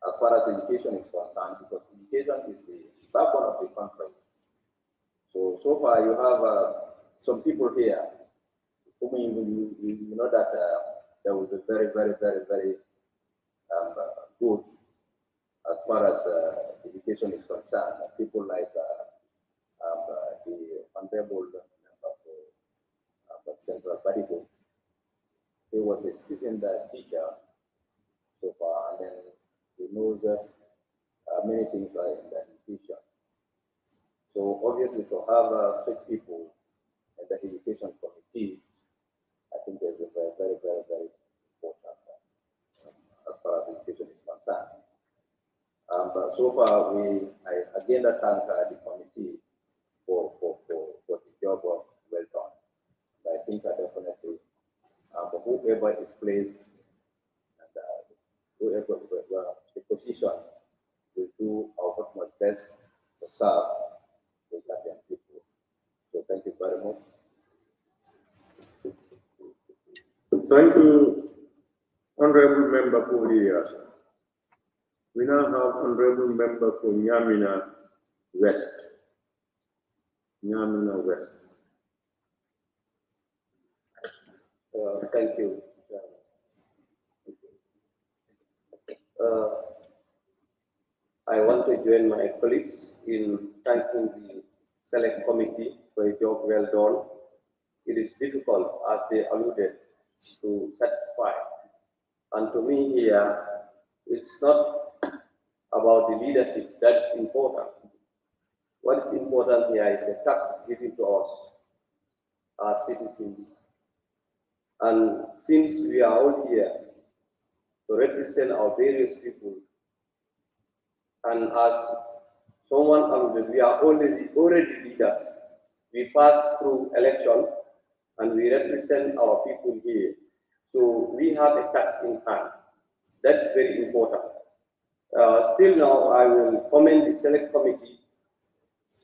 as far as education is concerned, because education is the backbone of the country. So far you have some people here whom you know that they will be very, very, very, very good as far as education is concerned. People like the honorable member for Central Barigo. He was a seasoned teacher so far, and then he knows many things in the education. So obviously to have such people in the education committee, I think is very, very, very, very important as far as education is concerned. But so far, I again thank the committee for the job well done. And I think that definitely whoever is placed and whoever the position will do our utmost best to serve the Gambian people. So thank you very much. Thank you, Honorable Member for the we now have Honorable Member for Nyamina West. Nyamina West. Thank you. I want to join my colleagues in thanking the Select Committee for a job well done. It is difficult, as they alluded, to satisfy. And to me here, it's not about the leadership that is important. What is important here is a tax given to us as citizens. And since we are all here to represent our various people, and as someone alluded, we are already leaders. We pass through election and we represent our people here. So we have a tax in hand. That's very important. Still now, I will commend the Select Committee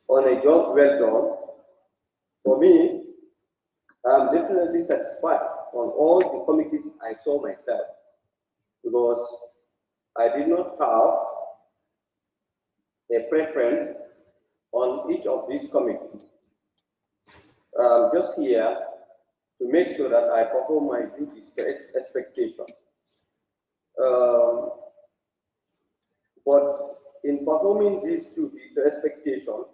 on a job well done. For me, I'm definitely satisfied on all the committees I saw myself, because I did not have a preference on each of these committees. Just here to make sure that I perform my duties to expectation. But in performing this duty to expectation,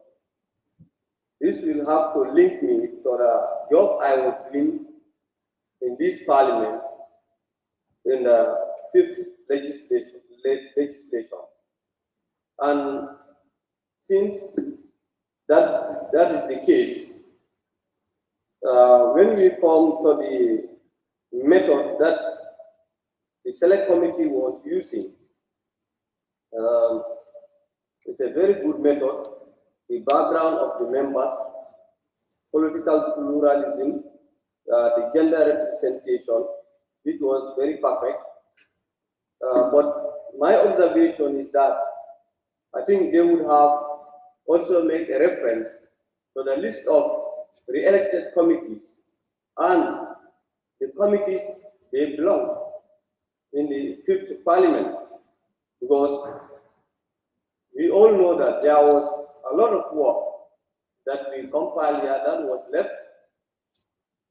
this will have to link me to the job I was doing in this parliament in the 5th legislation. And since that is the case, when we come to the method that the Select Committee was using, it's a very good method. The background of the members, political pluralism, the gender representation, it was very perfect. But my observation is that I think they would have also made a reference to the list of re-elected committees and the committees they belong in the 5th Parliament, because we all know that there was a lot of work that we compiled here that was left,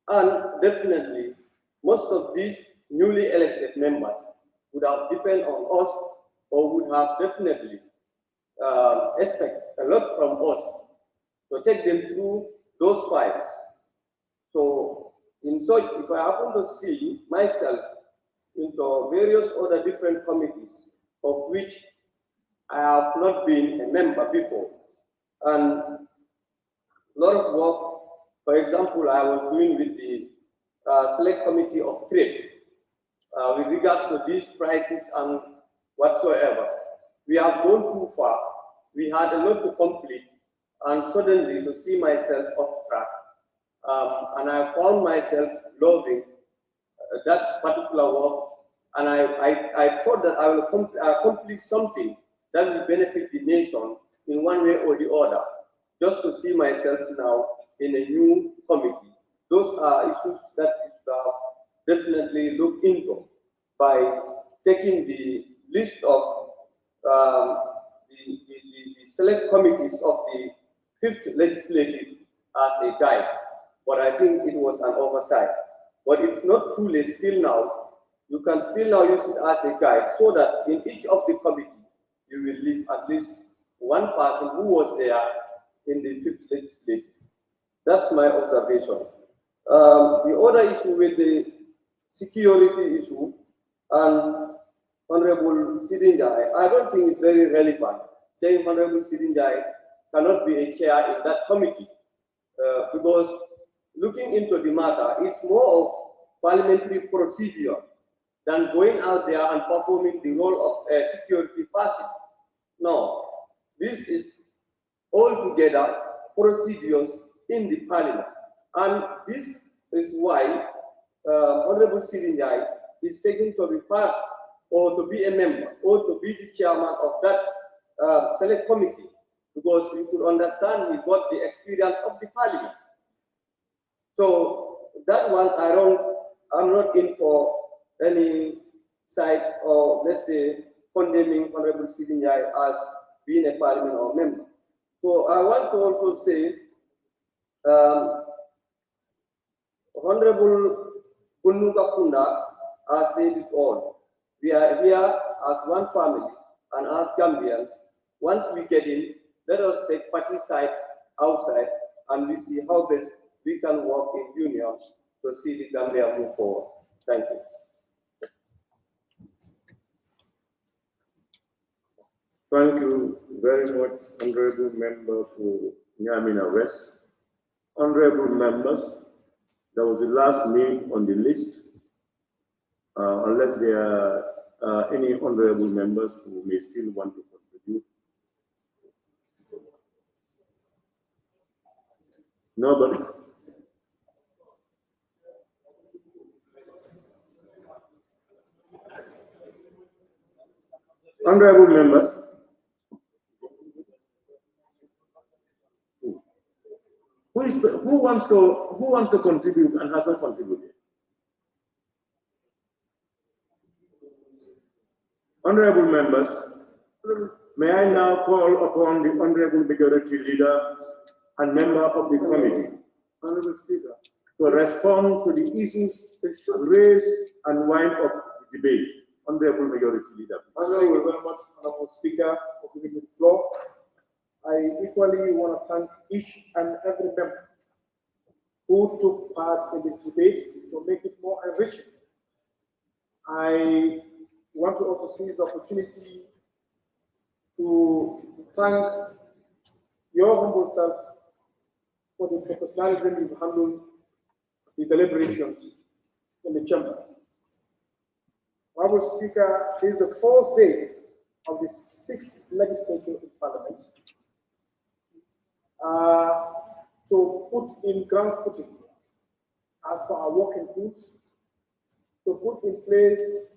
and definitely most of these newly elected members would have depended on us, or would have definitely expect a lot from us to take them through those files. So in such, if I happen to see myself into various other different committees of which I have not been a member before, and a lot of work, for example, I was doing with the Select Committee of Trade with regards to these prices and whatsoever. We have gone too far. We had a lot to complete, and suddenly to see myself off track. And I found myself loving that particular work, and I thought that I will accomplish something that will benefit the nation in one way or the other, just to see myself now in a new committee. Those are issues that you should have definitely looked into by taking the list of the select committees of the 5th Legislature as a guide. But I think it was an oversight. But if not too late, still now, you can still now use it as a guide, so that in each of the committees, you will leave at least one person who was there in the 5th Legislature. That's my observation. The other issue with the security issue and Honorable Sidinjai, I don't think it's very relevant saying Honorable Sidinjai cannot be a chair in that committee because looking into the matter is more of parliamentary procedure than going out there and performing the role of a security person. No, this is altogether procedures in the parliament. And this is why Honorable Sidinjai is taken to be part or to be a member or to be the chairman of that select committee, because you could understand he got the experience of the parliament. So that one, I'm not in for any side or let's say condemning Honorable Sidinjai as being a parliament or member. So I want to also say, Honorable Kunuka Kunda has said it all. We are here as one family and as Gambians. Once we get in, let us take party sides outside and we see how best we can work in union to see the Gambia move forward. Thank you. Thank you very much, Honorable Member for Nyamina West. Honorable members, that was the last name on the list. Unless there are any honorable members who may still want to contribute. Nobody? Honorable members, who wants to contribute and has not contributed? Honorable members, may I now call upon the Honorable Majority Leader and member of the committee, Honorable Speaker, to respond to the issues raised and wind up the debate. Honorable Majority Leader. Thank you very much, Honorable Speaker, for giving me the floor. I equally want to thank each and every member who took part in this debate to make it more enriching. I want to also seize the opportunity to thank your humble self for the professionalism you've handled the deliberations in the chamber. Honorable Speaker, this is the fourth day of the 6th legislature in Parliament to put in ground footing as per our working groups, to put in place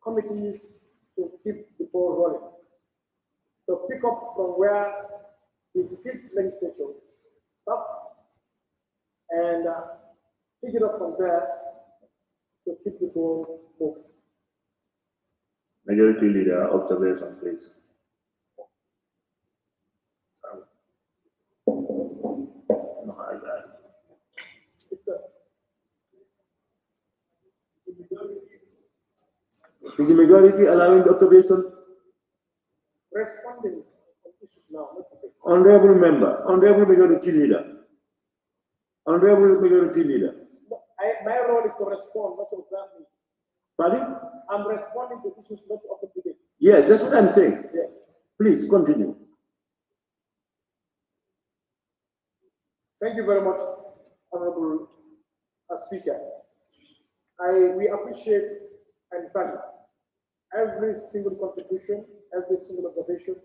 committees to keep the ball rolling, to pick up from where the 5th legislature stopped and pick it up from there to keep the ball moving. Majority Leader, observation, please. Is the majority allowing the observation? Responding on issues now. Honorable Member, Honorable Majority Leader, Honorable Majority Leader. My role is to respond, not to examine. Pardon? I'm responding to issues not of the debate. Yes, that's what I'm saying. Yes. Please continue. Thank you very much, Honorable Speaker. We appreciate and value every single contribution, every single observation.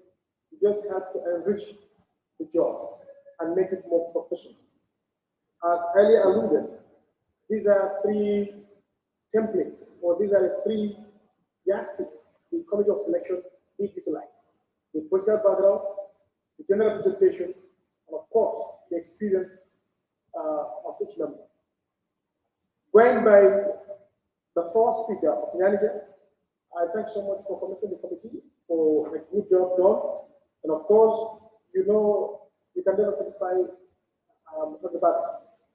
You just have to enrich the job and make it more professional. As earlier alluded, these are 3 templates, or these are the 3 yardsticks the Committee of Selection did utilize: the political background, the general presentation, and of course, the experience of each member. Going by the first speaker of Yannick, I thank so much for committing the committee for a good job done. And of course, you know, you can never satisfy everybody.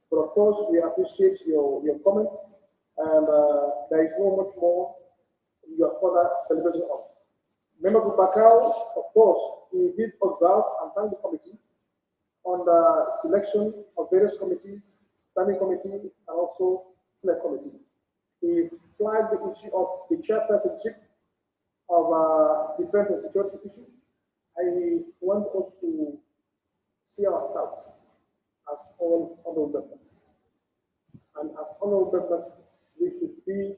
But of course, we appreciate your comments, and there is no much more you are further celebration of. Member Bakau, of course, he did observe and thank the committee on the selection of various committees, planning committee, and also select committee. He flagged the issue of the chairpersonship of defense and security issue. I want us to see ourselves as all honorable members. And as honorable members, we should be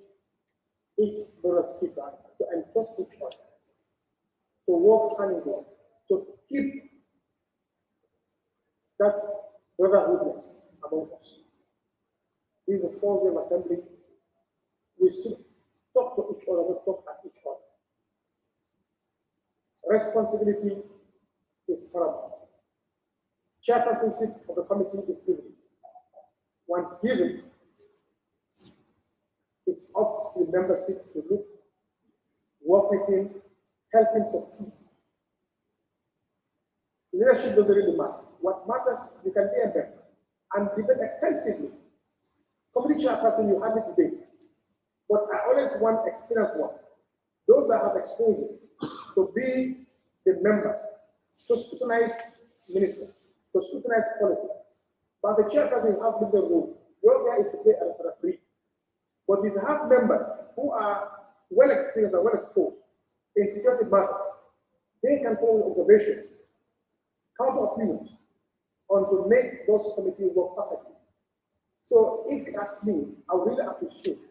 each brother's keeper to entrust each other, to work hand in hand, to keep that brotherhoodness among us. This is a 4th day assembly. We should talk to each other, not talk at each other. Responsibility is paramount. Chairpersonship of the committee is given. Once given, it's up to the membership to look, work with him, help him succeed. Leadership doesn't really matter. What matters, you can be a member and debate extensively. Committee chairperson, you hardly debate. But I always want experienced one. Those that have exposure to be the members, to scrutinize ministers, to scrutinize policies. But the chairperson, you have the role. Your guy is to play as a referee. But if you have members who are well experienced and well exposed in security matters, they can come with observations, counter opinions, on to make those committees work perfectly. So if you ask me, I would really appreciate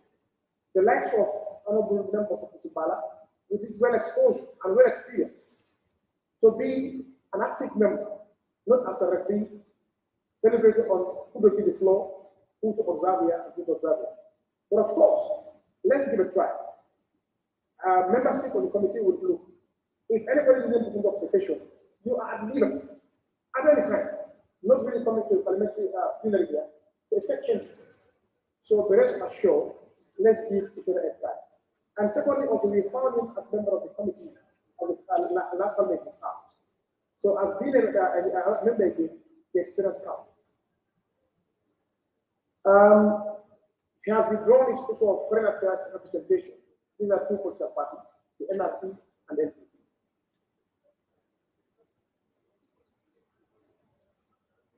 the likes of Honorable Member of Bala, which is well exposed and well experienced, to be an active member, not as a referee, deliberating on who will be the floor, who to observe here and who to observe here. But of course, let's give it a try. Membership of the committee would look. If anybody didn't put into expectation, you are at liberty at any time, not really coming to a parliamentary plenary here, to effect changes. So the rest assured, let's give each other a try. And secondly, also we found him as member of the committee of the last time they served. So as being a member, the experience counts. He has withdrawn his issue of foreign affairs representation. These are two political parties, the NRP and NPP.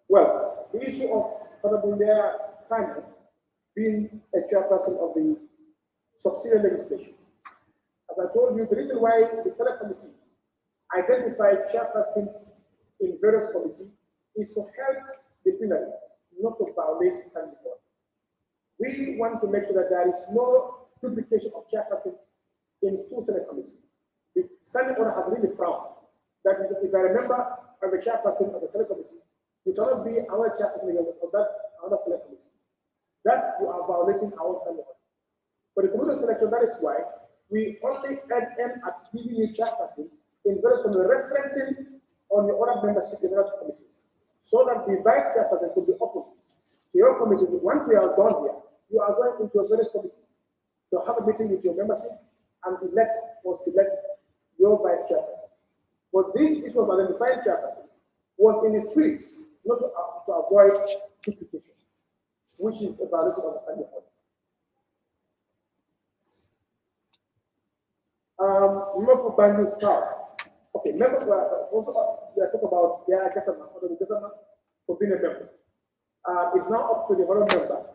Well, the issue of Honorable Mayor Simon being a chairperson of the subsidiary legislation. As I told you, the reason why the Federal Committee identified chairpersons in various committees is to help the plenary not to violate standing order. We want to make sure that there is no duplication of chairperson in two Senate committees. The standing order has really frowned that if I remember of the chairperson of the Senate committee, you cannot be our chairperson of that other Senate committee. That you are violating our standing order. For the committee selection, that is why we only aim at giving you chairperson in various committees, referencing on the other membership in other committees, so that the vice chairperson could be open to your committees. Once we are done here, you are going into a various committee to have a meeting with your membership and elect or select your vice chairperson. But this issue of identifying chairperson was in the spirit not to avoid duplication, which is a violation of the standing orders. Member for Banjul South. Okay, member also we are talking about their Gesama for being a member. It's now up to the honorable member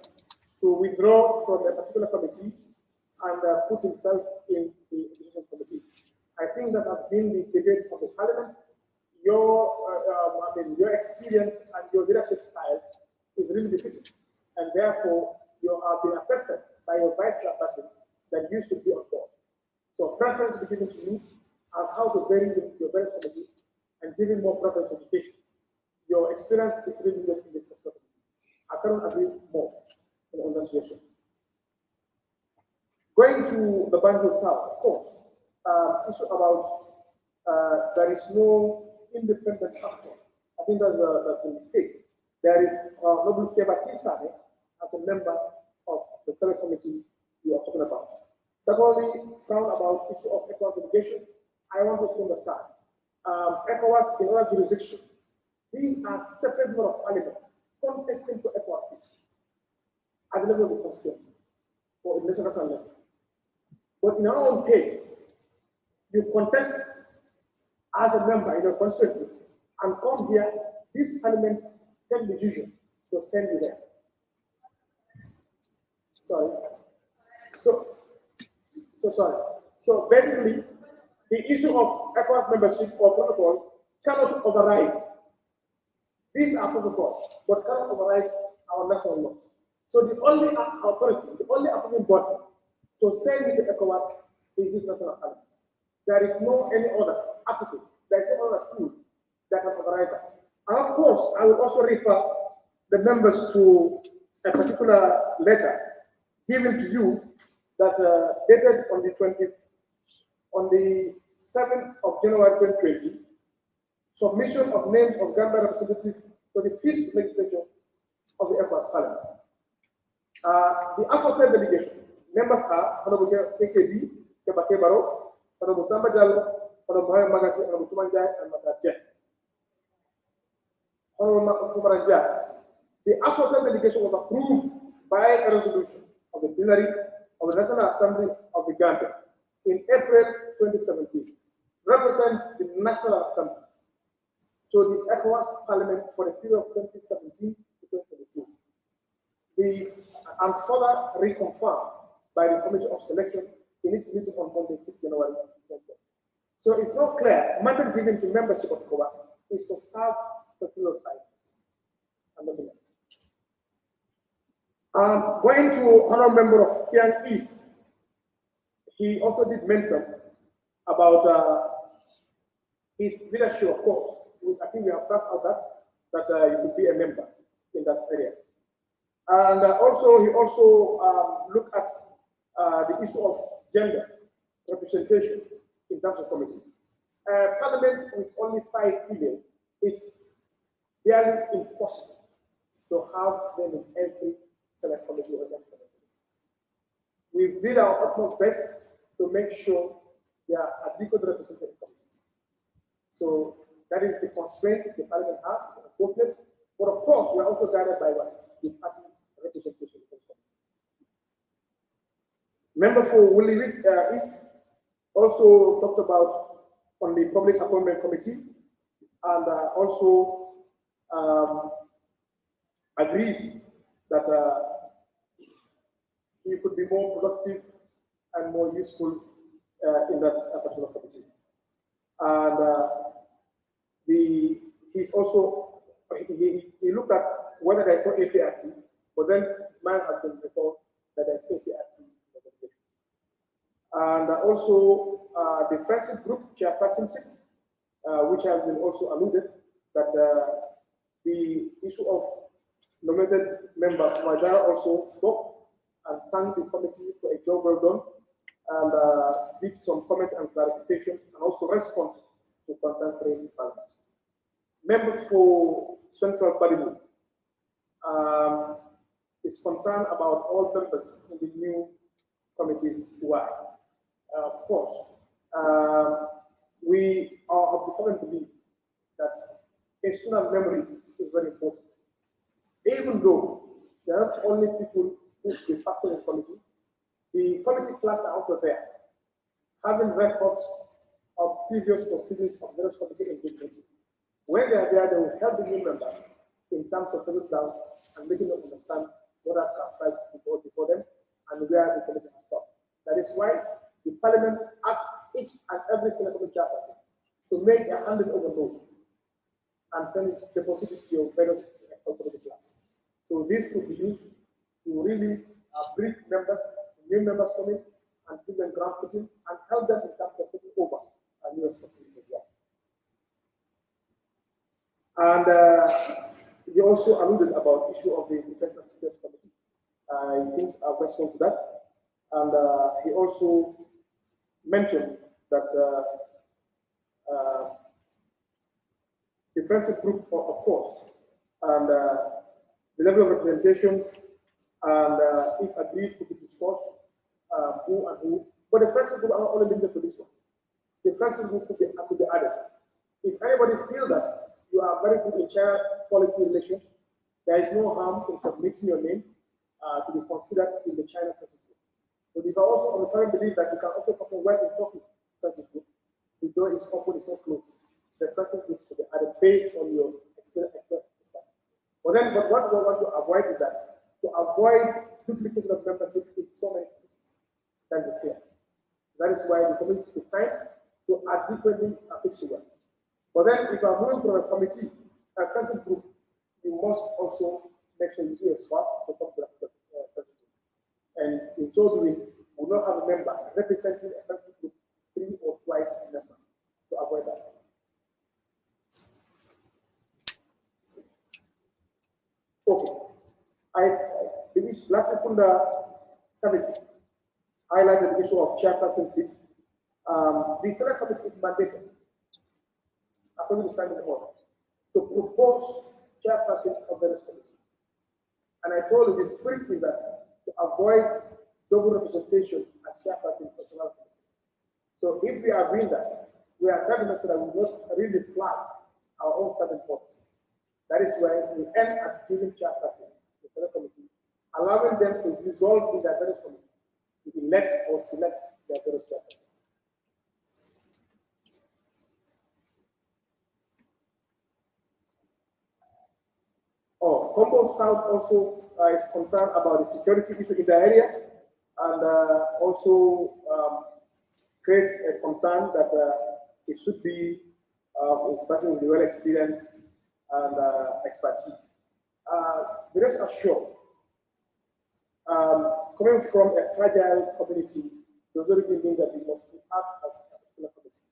to withdraw from a particular committee and put himself in the education committee. I think that has been the debate of the parliament. Your experience and your leadership style is really difficult, and therefore you have been attested by your vice chairperson that you should be on board. So preference will be given to you as how to vary your various committee and giving more preference to education. Your experience is really needed in this committee. I cannot agree more on that situation. Going to the Banjul South, of course, issue about there is no independent actor. I think that's a mistake. There is Noble Kebati Sane as a member of the Senate committee we are talking about. Secondly, frown about issue of Ecowas delegation. I want us to understand. Ecowas in other jurisdiction. These are separate member of parliament contesting for Ecowas seat at the level of the constituency or in the national level. But in our own case, you contest as a member in your constituency and come here these elements take decision to send you there. Sorry. Sorry. So basically, the issue of Ecowas membership or protocol cannot override. These are protocols, but cannot override our national laws. So the only authority, the only approving body to send you to Ecowas is this national parliament. There is no any other article, there is no other tool that can override that. And of course, I will also refer the members to a particular letter given to you that dated on the 7th of January 2020, submission of names of Gambia representatives to the 5th legislature of the Ecowas Parliament. The aforesaid delegation members are Honorable KKD, Kebake Baro, Honorable Samba Jallo, Honorable Bhayo Magasi, Honorable Chumanjai, and Matajen. Honorable Kumaranja. The aforesaid delegation was approved by a resolution of the plenary of the National Assembly of the Gambia in April 2017, represent the National Assembly to the ECOWAS Parliament for the period of 2017 to 2022. And further reconfirmed by the Committee of Selection in its meeting on Monday, 6 January 2020. So it's not clear. Mandate given to membership of ECOWAS is to serve the period of 5 years. And nothing else. Going to Honorable Member of Kiang East, he also did mention about his leadership, of course. I think we have passed out that you could be a member in that area. And he also looked at the issue of gender representation in terms of committee. Parliament with only 5 female is barely impossible to have them in every select committee or select committee. We did our utmost best to make sure they are adequately represented in committees. So that is the constraint the Parliament has, unfortunately. But of course, we are also guided by what? The party representation in committees. Member for Woolly East also talked about on the Public Appointment Committee and also agrees that he could be more productive and more useful in that particular committee. And he's also, he looked at whether there's no APRC, but then his mind has been recalled that there's APRC in the delegation. And also the friendship group chairpersonship, which has been also alluded that the issue of nominated member Majara also spoke and thanked the committee for a job well done and did some comment and clarification and also response to concerns raised in Parliament. Member for Central Badibu is concerned about all members in the new committees. Why? Of course, we are of the firm belief that personal memory is very important. Even though there are not only people who be factor in committee, the committee clerks are also there, having records of previous proceedings of various committee engagements. When they are there, they will help the new members in terms of settling down and making them understand what has transpired before them and where the committee has stopped. That is why the Parliament asks each and every Senate committee chairperson to make a handed over note and send it deposited to your various committee clerks. So this could be used to really brief members, new members coming, and give them ground footing and help them in terms of taking over new responsibilities as well. And he also alluded about the issue of the Defense and Security Committee. I think I'll respond to that. And he also mentioned that the friendship group, of course, and the level of representation, and if agreed, could be discussed, who and who. But the friendship group are not only limited to this one. The friendship group could be added. If anybody feels that you are very good in China policy relations, there is no harm in submitting your name to be considered in the China friendship group. But if I also on the firm believe that you can also perform well in talking friendship group, the door is open, it's not closed. The friendship group could be added based on your experience. But then, what we want to avoid is that to avoid duplication of membership in so many committees. That's the fear. That is why the committee took time to adequately fix it well. But then, if you are moving from a committee, a friendship group, you must also make sure you do a swap to come to the friendship group. And in so doing, we will not have a member representing a friendship group 3 or twice a member to avoid that. Okay. This Latifunda Committee highlighted the issue of chairpersonship. The Senate Committee is mandated, according to standing order, to propose chairpersons of various committees. And I told you the spirit is that to avoid double representation as chairperson of the committee. So if we are doing that, we are trying to make sure that we will not really flag our own standing points. That is why we end at giving chairperson to the Senate Committee, allowing them to resolve in their various committees to elect or select their various chairpersons. Combo South also is concerned about the security issue in the area, and also creates a concern that it should be a person with well experience and expertise. Rest assured, coming from a fragile community does not really mean that we must act as a particular community.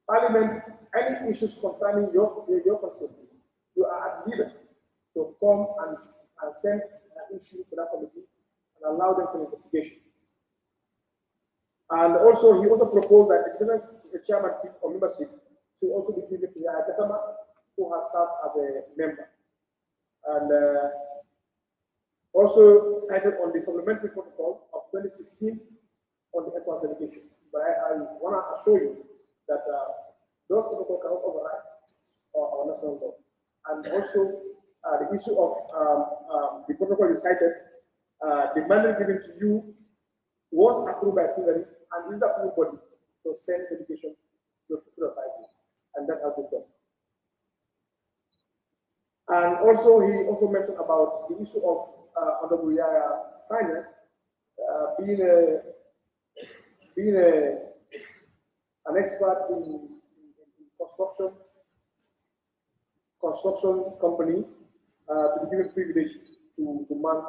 Parliament, any issues concerning your constituency, you are at liberty to come and send an issue to that committee and allow them for investigation. And also, he also proposed that the chairmanship or membership should also be given to Yaya Gassama, who has served as a member. And also cited on the supplementary protocol of 2016 on the Ecowas delegation. But I want to assure you that those protocols cannot override our national law. And also, the issue of the protocol you cited, the mandate given to you was approved by plenary and is the approved body to send delegation to a particular 5 years, and that has been done. And also, he also mentioned about the issue of Honorable Yaya Sanya being an expert in construction company. To be given privilege to man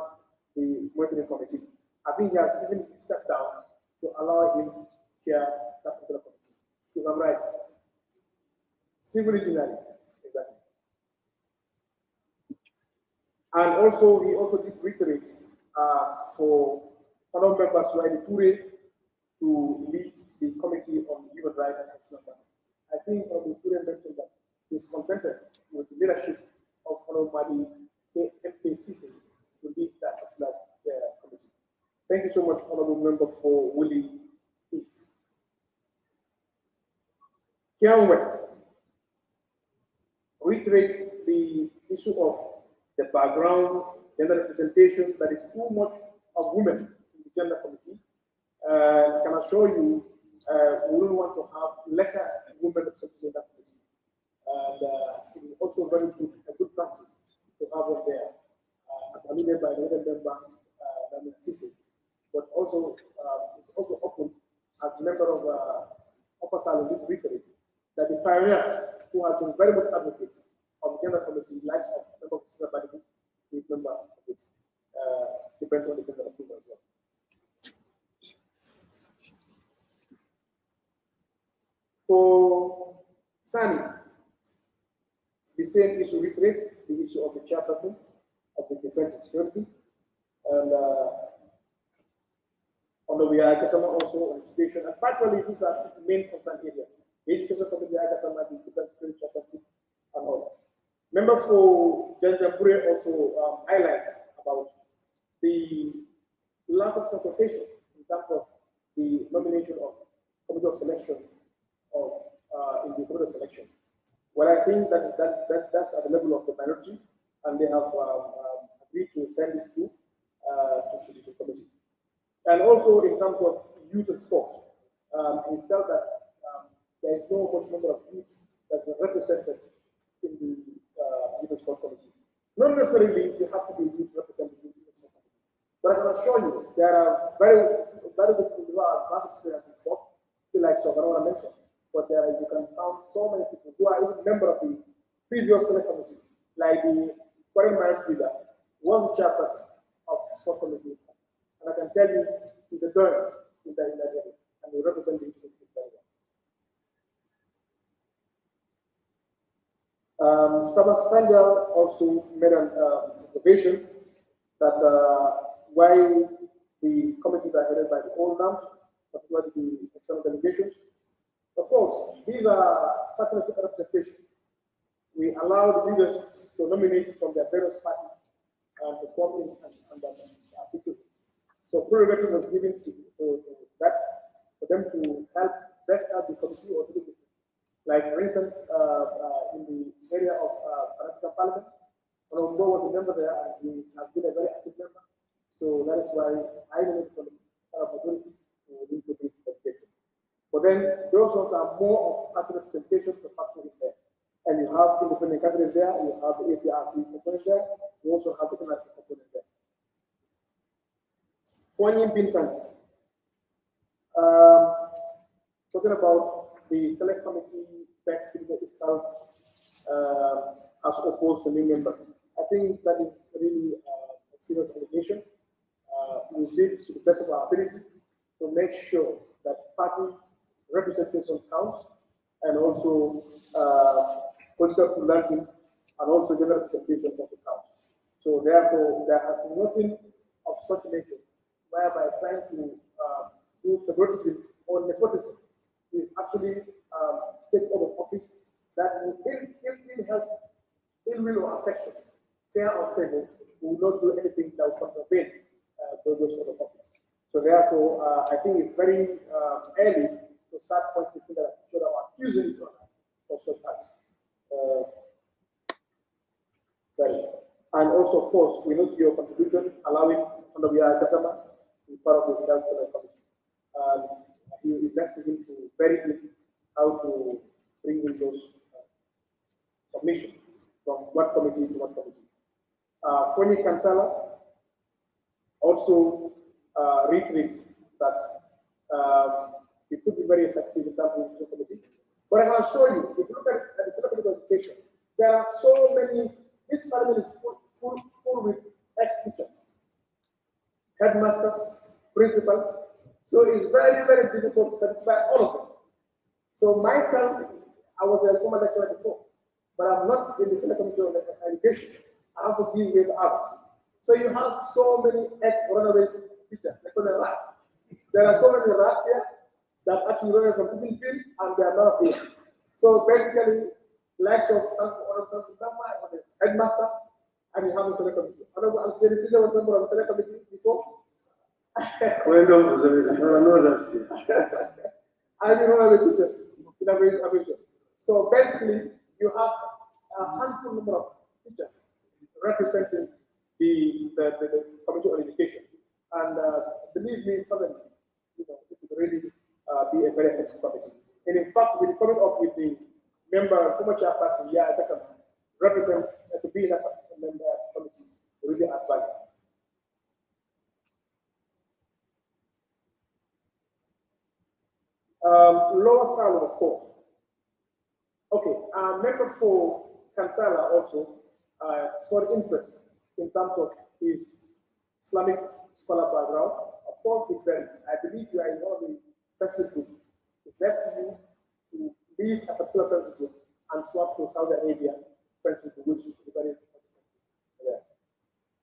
the monitoring committee. I think he has even stepped down to allow him to chair that particular committee. If I'm right, civil engineering, exactly. And also, he also did reiterate for fellow members Suhaili Toure to lead the committee on human rights and national matters. I think Honorable Toure mentioned that he's contented with the leadership of Mali FKCC to lead that particular committee. Thank you so much, Honorable Member for Willie East. Kian West reiterates the issue of the background, gender representation, that is too much of women in the gender committee. I can assure you, we don't want to have lesser women representation in that committee. And it is also very good, a good practice to have them there, as alluded by the other member, Sisi. But also, it's also open as a member of Upper Salon reiterates that the pioneers who have been very much advocates of the gender committee, like of member of the senior body, the member of it depends on the member of as well. For Sani, the same issue reiterates the issue of the chairperson of the Defense and Security, and although we are also on education, and partially these are the main concern areas. The education committee, the Defense Security chairperson, and others. Member for Janjambure also highlights about the lack of consultation in terms of the nomination of committee of selection of in the committee of selection. Well, I think that's at the level of the minority, and they have agreed to send this to the committee. And also in terms of youth and sport, we felt that there is no much number of youth that's been represented in the youth sport committee. Not necessarily you have to be youth representative in the sport committee, but I can assure you there are very good people who have vast experience in sport, like so, I don't want to mention, but there you can find so many people who are even member of the previous select committee, like the current married leader was the chairperson of the sport committee, and I can tell you he's a donor in that area, and he represents the institute very well. Sabah Sanja also made an observation that why the committees are headed by the old NAM, particularly the external delegations. Of course, these are partner representation. We allow the leaders to nominate from their various parties and to come in and feature. So prerogative was given to that for them to help best out the committee or delegation. Like for instance, in the area of African Parliament, Honorable was a member there and he has been a very active member. So that is why I nominated for the majority to lead the delegation. But then those ones are more of party representation for party in there. And you have independent candidates there, you have the APRC component there, you also have the NRC component there. Fuanyin Bintan, talking about the select committee best figure itself as opposed to new members. I think that is really a serious allegation. We did to the best of our ability to make sure that party representation counts and also political pluralism and also general representation of the counts. So therefore, there has been nothing of such nature whereby trying to do favoritism or nepotism will actually take over office that will ill will or affection, fair or favor, will not do anything that will contravene those sort of office. So therefore, I think it's very early to start pointing fingers at each other or accusing each other of such acts. And also, of course, we note your contribution, allowing Honorable Kasama to be part of the Health Select Committee. He left him to very quickly how to bring in those submissions from what committee to what committee. Fonyi Kansala also reiterates that it could be very effective in terms of the committee. But I can assure you, if you look at the Select Committee of Education, there are so many, this parliament is full with ex-teachers, headmasters, principals. So it's very, very difficult to satisfy all of them. So myself, I was a former lecturer before, but I'm not in the Select Committee of Education. I have to deal with others. So you have so many ex-honorary teachers, like the rats. There are so many rats here that actually run from teaching field and they are not here. So basically, likes of the headmaster, and you have the Select Committee. I was a member of the Select Committee before. Well, no, that's it. I didn't know the teachers in aviation. So basically, you have a handful number of teachers representing the Committee on Education. And believe me, family, it will really be a very effective committee. And in fact, we're coming up with the member, former chairperson, represent to be in that member committee to really add value. Lower salary, of course. Okay, member for Kansala also showed interest in terms of his Islamic scholar background. Of course, it varies. I believe you are in one of the friendship group. It's left to you to leave a particular friendship group and swap to Saudi Arabia friendship group, which is very important. Yeah,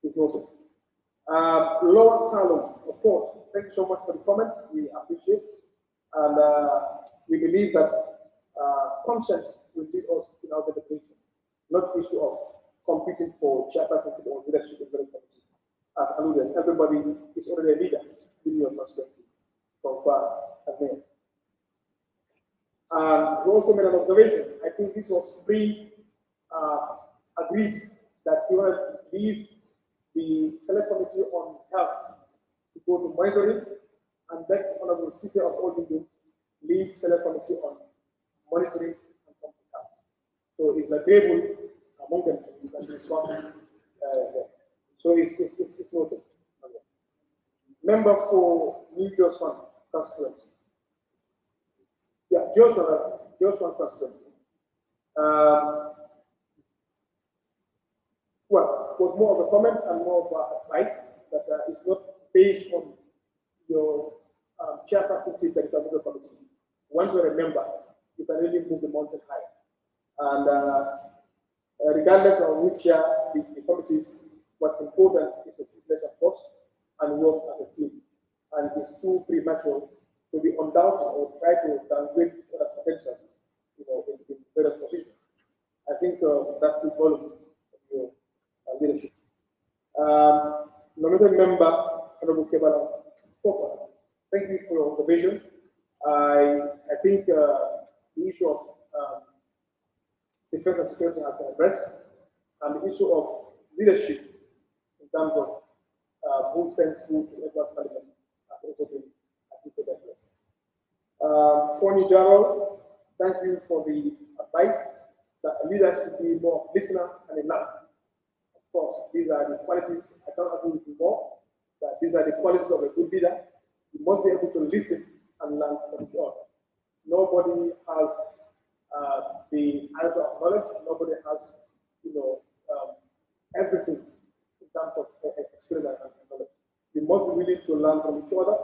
it's noted. Lower salary, of course. Thank you so much for the comments. We appreciate it. And we believe that conscience will lead us in our delegation, not issue of competing for chairperson or leadership in various committees. As alluded, everybody is already a leader in your constituency from far and near. We also made an observation. I think this was agreed that you want to leave the Select Committee on Health to go to monitoring, and that Honorable City of Oldington leave Select Committee on monitoring and health. So it's agreeable among them. You can discuss. So it's noted. Okay. Member for New Joshua constituency. Yeah, Joshua constituency. Well, it was more of a comment and more of advice that it's not based on your chairperson seat that you can move the committee. Once you're a member, you can really move the mountain high. And regardless of which year the committees, what's important is the fitness of course and work as a team. And it's too premature to be undoubted or try to downgrade each other's potentials, in various positions. I think that's the volume of your leadership. Nominated member, Honorable Kebala, thank you for your observation. I think the issue of defense and security has been addressed, and the issue of leadership in terms of who sends who to Ecowas Parliament has also been addressed. Foni Jaro, thank you for the advice that a leader should be more listener and a learner. Of course, these are the qualities, I can't agree with you more, that these are the qualities of a good leader. You must be able to listen and learn from each other. Nobody has the answer of knowledge. Nobody has, everything in terms of experience and knowledge. We must be willing to learn from each other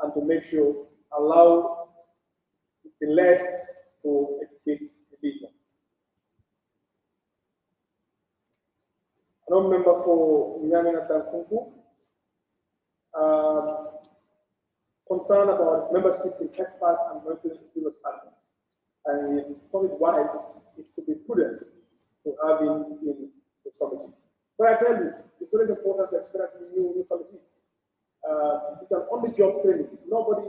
and to make sure, allow the led to educate the leader. Another member for Nyamina Tankunku, concerned about membership in ECPAT and monitoring previous partners. And he thought it wise, it could be prudent to have him in this committee. But I tell you, it's always important to experiment new committees. It's an on-the-job training. Nobody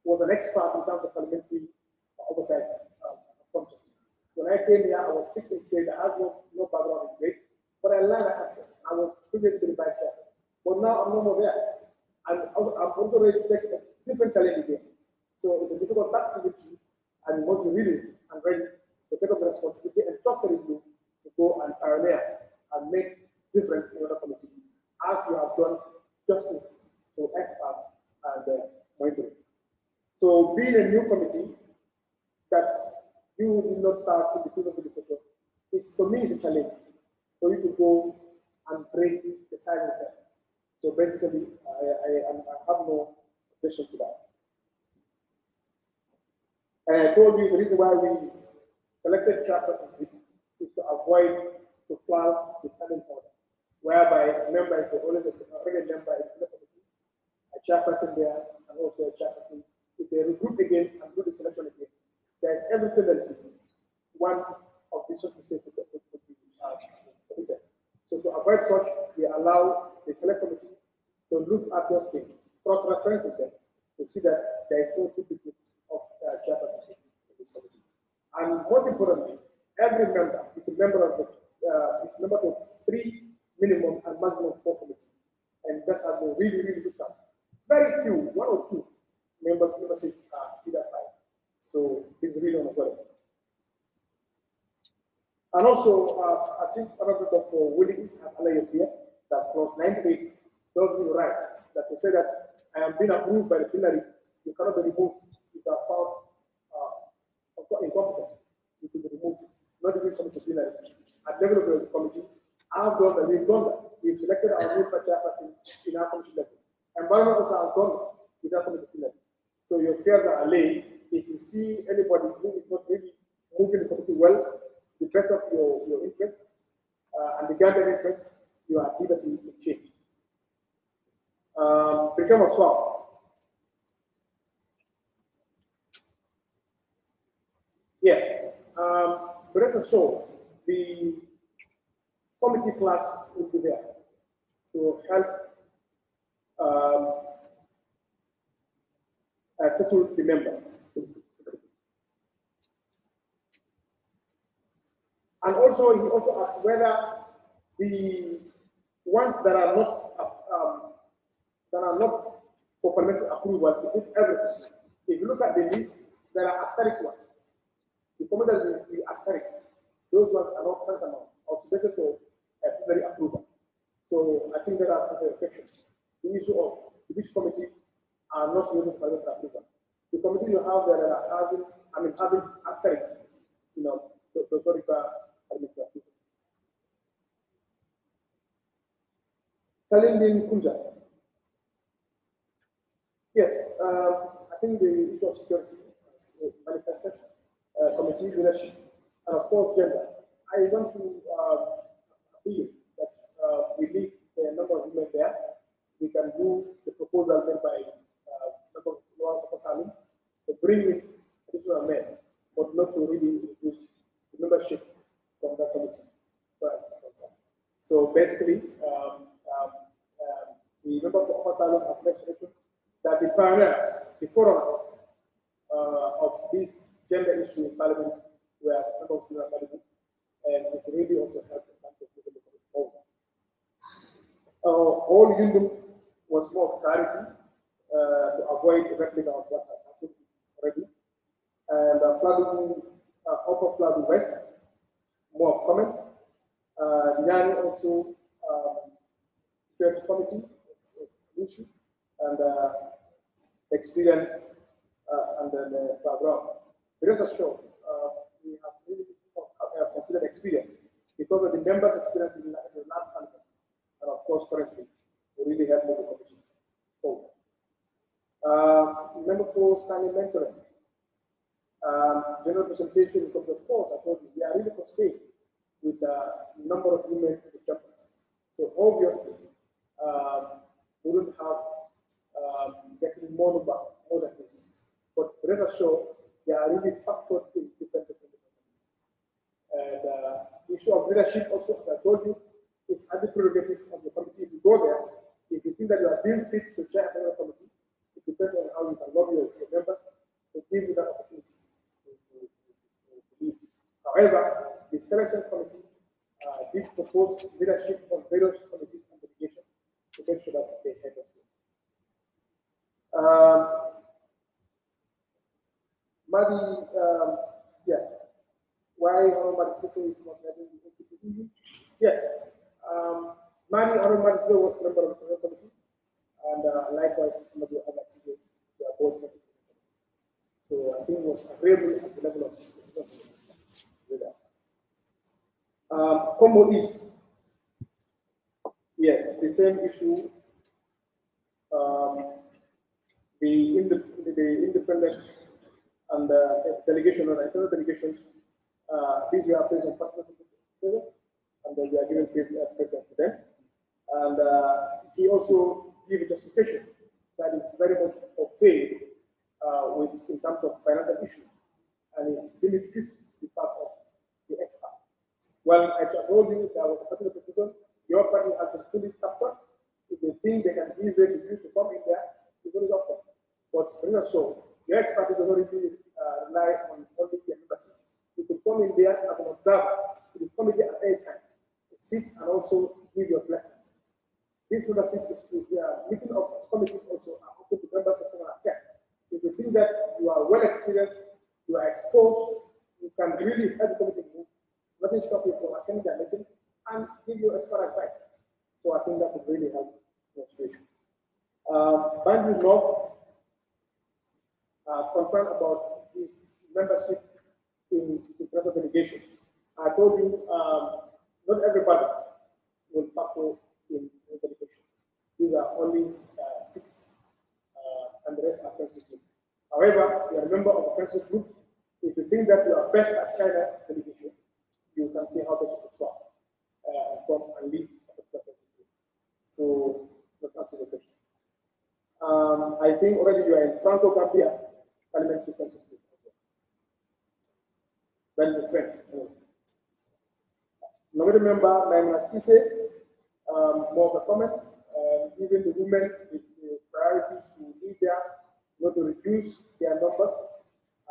was an expert in terms of parliamentary oversight functions. When I came here, I was fixing trade. I had no background in trade, but I learned that I was privileged to be the vice chair. But now I'm no more there. I'm also ready to take a different challenge again. So it's a difficult task to do, and you must be willing and ready to take up the responsibility and trusted in you to go and pioneer and make difference in other communities, as you have done justice to expert and monitoring. So being a new committee that you did not serve in the previous legislature is, for me, is a challenge for you to go and break the silence there. So basically, I have no objection to that. And I told you the reason why we selected chairperson is to avoid to flout the standing order, whereby a member is already a member in the committee, a chairperson there, and also a chairperson. If they regroup again and do the selection again, there is every tendency one of these circumstances to be committed. So to avoid such, we allow the select committee to look at those things, cross-reference them, to see that there is no duplicate of chairperson in this committee. And most importantly, every member is a member of the is a member of 3 minimum and maximum 4 committees, and that's has been really, really good task. Very few, 1 or 2 membership either 5. So this is really unavoidable. And also, I think another member for Willis has allowed here that clause 98 does me right that to say that I am being approved by the plenary, you cannot be removed if you are found incompetent. You can be removed, not even come to plenary. At level of the committee, I've done that, we've done that. We've selected our new chairperson in our committee level. Environment also has done that without coming to plenary. So your fears are allayed. If you see anybody who is not really moving the committee well, to the best of your interest and the Gambian interest, you are at liberty to change. Freedom of swap. Yeah. But rest assured, the committee clerks will be there to help settle the members. And also, he also asks whether the ones that are not for parliamentary approval, is it everything? If you look at the list, there are asterisk ones. The committees will be asterisks. those ones are not tantamount or subject to plenary approval. So I think that answers the question. The issue of which committee are not subject to parliamentary approval. The committee you have there that are having asterisks, you know, to require parliamentary approval. Kalindin Kunja. Yes, I think the issue of security is manifested, committee leadership, and of course gender. I want to appeal that we leave the number of women there. We can do the proposal made by Dr. Salim to bring in additional men, but not to really reduce the membership from that committee. So basically, the member for Dr. Salim has mentioned that the pioneers, the forerunners of this gender issue in Parliament were members of the Parliament, and it really also helped the country to move forward. All union was more of clarity to avoid a replica of what has happened already. And Upper Fladu West, more of comments. Nyani also security committee issue and experience and then the background. The rest assured, we have really considered experience because of the members' experience in the last conference, and of course currently, we really help with the commission forward. Number 4, standing mentoring. General presentation from the fourth, I told you, we are really constrained with a number of women in the chapters. So obviously, we don't have getting more than this. But rest assured, they are really factored in different. And the issue of leadership also, as I told you, is at the prerogative of the committee. If you go there, if you think that you are deemed fit to chair another committee, it depends on how you can lobby your members to give you that opportunity to lead. However, the selection committee did propose leadership on various committees and delegations to make sure that they head us. Why Honorable Sister is not having the NCPTV? Yes, Mani Honorable Sister was member of the Senate Committee, and likewise, some of the other CJ, they are both members. So I think it was agreeable at the level of with that. Combo East. Yes, the same issue. The independent and delegation or internal delegations, these were placed on partner and then we are given preference to them. And he also gave a justification that is very much of faith in terms of financial issues, and it's really fit the part of the FR. Well, as I told you, there was a particular petition. Your party has been fully captured. If they think they can give way to you to come in there, it's going to up. But so, your expertise does not really rely on only the embassy. You can come in there as an observer to the committee at any time, sit and also give your blessings. This membership is meeting of committees also are open to members of the check. If you think that you are well experienced, you are exposed, you can really help the committee move. Nothing stop you from attending their meeting and give you expert advice. So I think that would really help the situation. Banjul North, concerned about this membership in the international delegation. I told you, not everybody will factor in the delegation. These are only 6, and the rest are friendship group. However, you are a member of a friendship group. If you think that you are best at China delegation, you can see how best you can swap and come and lead a friendship group. So, that answers the question. I think already you are in Franco-Gambia parliamentary friendship group as well. That is a friend. Another member, Naima Sise, more of a comment, giving the women the priority to lead there, not to reduce their numbers,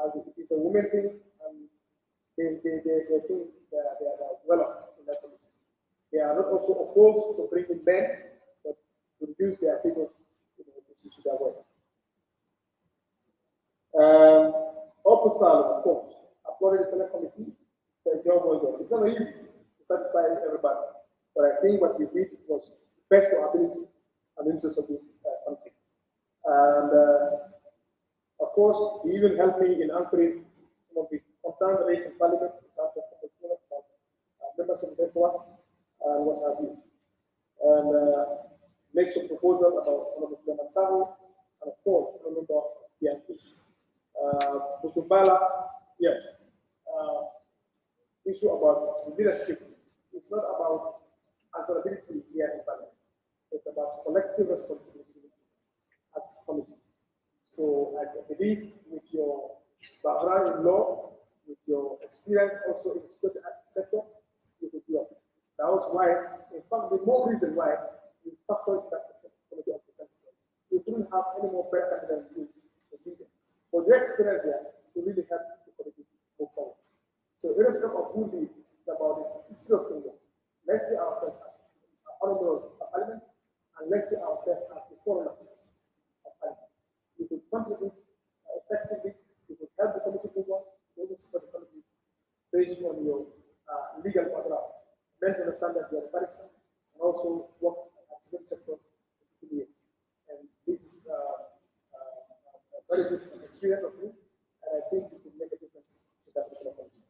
as it is a women thing, and they think they are well off in that community. They are not also opposed to bringing men, but to reduce their figures to their way. Opposite, of course, applauded the Senate committee the job well done. It's not easy to satisfy everybody, but I think what we did was best of our ability and interest of this country. And of course, he even helped me in answering some of the concerns raised in Parliament about members of the Ecowas and what have you. And make some proposals about Honorable Suleiman Sahu, and of course, a member of the MPs. Musumbala, yes. Issue about leadership. It's not about accountability here in Parliament. It's about collective responsibility as a committee. So I believe with your background in law, with your experience also in the security sector, you could do it. That was why, in fact, the more reason why we factored that committee of defense. We couldn't have any more better than you. But your experience there to really help the committee move forward. So irrespective of who leads, it's about the history of Kenya. Let's see ourselves as honorable of Parliament, and let's see ourselves as the foreigners of Parliament. We could contribute effectively, we could help the committee move on, we will support the committee based on your legal background. Men to understand that you are a barrister and also work at the civil sector for 2 years. And this is a very good experience of you, and I think you could make a difference to that particular committee.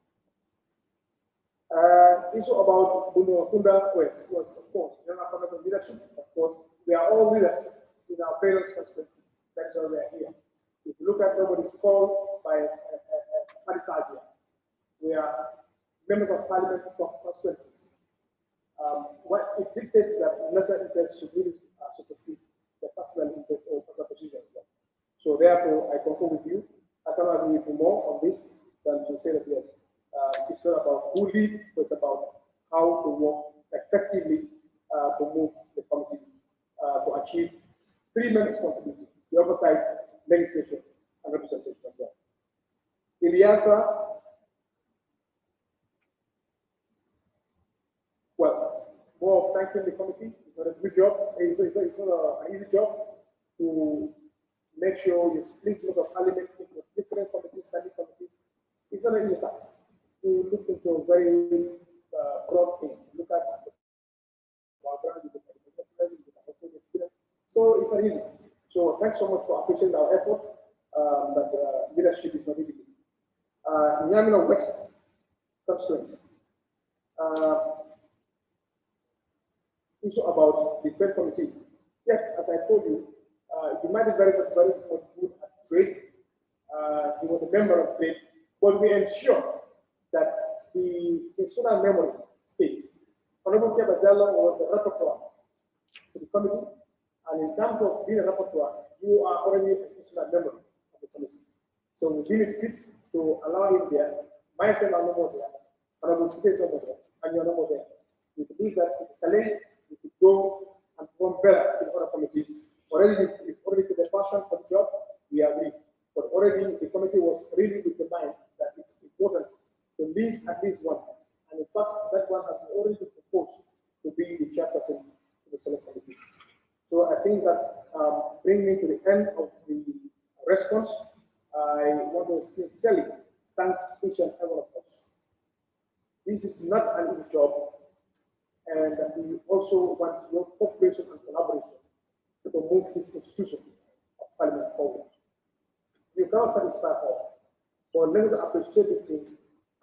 Issue about Bruno Kunda West was, of course, general leadership. Of course, we are all leaders in our various constituencies. That's why we are here. If you look at nobody's called by Paritagia, we are members of Parliament from constituencies. What it dictates that national interest should really supersede the personal interest or personal position as well. So therefore, I concur with you. I cannot agree with you more on this than to say that yes, it's not about who leads, but it's about how to work effectively to move the committee to achieve 3 main responsibilities: the oversight, legislation, and representation as well. Ilyasa, well, more of thanking the committee. It's not a good job. It's not an easy job to make sure you split most of Parliament into different committees, standing committees. It's not an easy task. You look into very broad things. Look at the background, so it's not easy. So thanks so much for appreciating our effort. But leadership is not easy. Nyamina West constituency. Issue about the trade committee. Yes, as I told you, he might be very good at trade. He was a member of trade, but we ensure that the institutional memory stays. Honorable Kebajalo was the rapporteur to the committee, and in terms of being a rapporteur, you are already an institutional member of the committee. So we deem it fit to allow him there. Myself, I'm no more there. Honorable State no more there, and you're no more there. We believe that with the challenge, we could go and perform better in other committees. Already, we've already put the passion for the job, we agree. But already the committee was really with the mind that it's important to leave at least one. And in fact, that one has already been proposed to be the chairperson of the select committee. So I think that brings me to the end of the response. I want to sincerely thank each and every one of us. This is not an easy job, and we also want your cooperation and collaboration to move this institution of Parliament forward. You cannot satisfy all, but let us appreciate this thing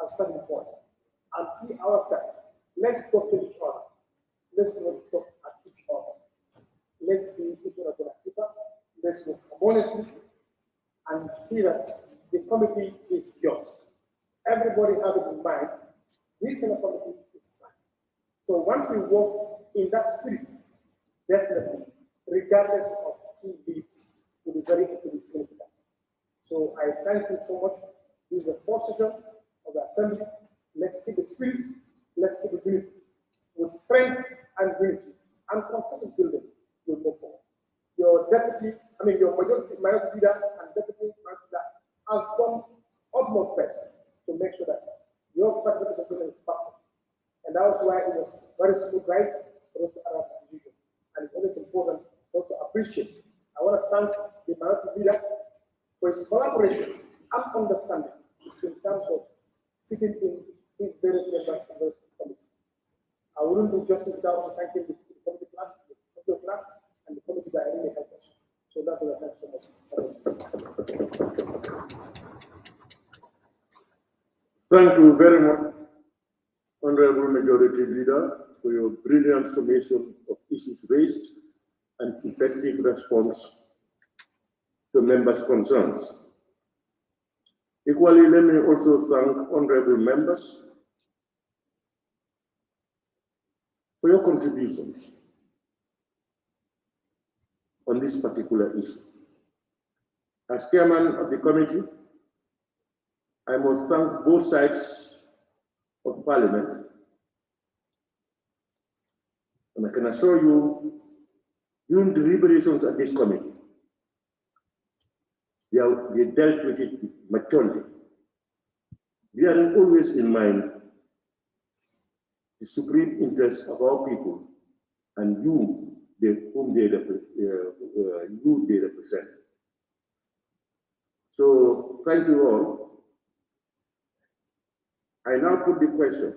as a starting point and see ourselves. Let's talk to each other. Let's not talk at each other. Let's be each other's keeper. Let's work honestly and see that the committee is yours. Everybody have it in mind. This in a committee is mine. So once we work in that spirit, definitely, regardless of who leads, will be very significant. So I thank you so much. This is the first session of the assembly. Let's keep the spirit, let's keep the unity. With strength and unity and consensus building, we'll move forward. Your majority leader and deputy majority leader has done utmost best to make sure that your participation is factor. And that was why it was very smooth ride for us to arrive at the decision. And it's always important for us to appreciate. I want to thank the minority leader for his collaboration and understanding in terms of fitting in his various members of the committee. I wouldn't do justice without thanking the committee clerk, and the committee that really helped us. So that's what I thank so much. Thank you very much, Honorable Majority Leader, for your brilliant summation of issues raised and effective response to members' concerns. Equally, let me also thank honorable members for your contributions on this particular issue. As chairman of the committee, I must thank both sides of Parliament, and I can assure you, during deliberations at this committee, they dealt with it maturely, bearing always in mind the supreme interests of our people and whom they represent. So thank you all. I now put the question.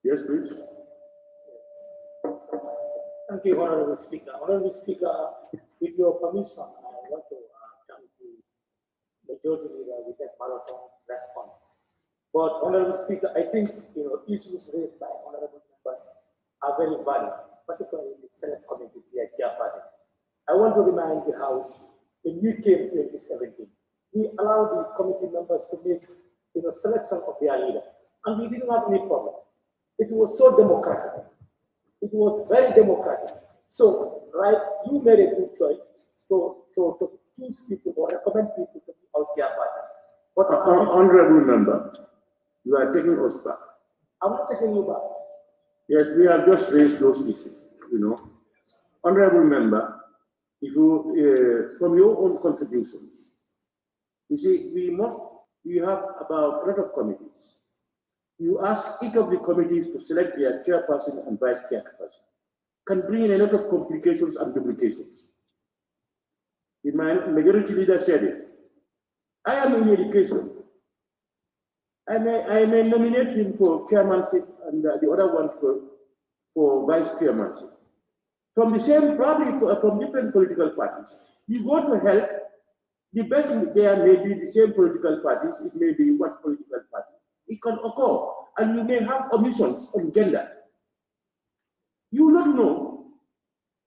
Yes, please. Thank you, Honorable Speaker. Honorable Speaker, with your permission, I want to come to Majority Leader with that marathon response. But Honorable Speaker, I think issues raised by honorable members are very valid, particularly in the Senate committees, their chairperson. I want to remind the House, when we came 2017, we allowed the committee members to make selection of their leaders, and we didn't have any problem. It was so democratic. It was very democratic. So, right, you made a good choice to choose people or recommend people to be our chairperson. But honorable member, you are taking us back. I'm not taking you back. Yes, we have just raised those issues, Honorable member, if you, from your own contributions, you see, we have about a lot of committees. You ask each of the committees to select their chairperson and vice chairperson. Can bring in a lot of complications and duplications. The majority leader said it. I am in education. I may nominate him for chairmanship and the other one for vice chairmanship. From the same, probably from different political parties. You go to health, the best there may be the same political parties, it may be one political party. It can occur, and you may have omissions on gender. You will not know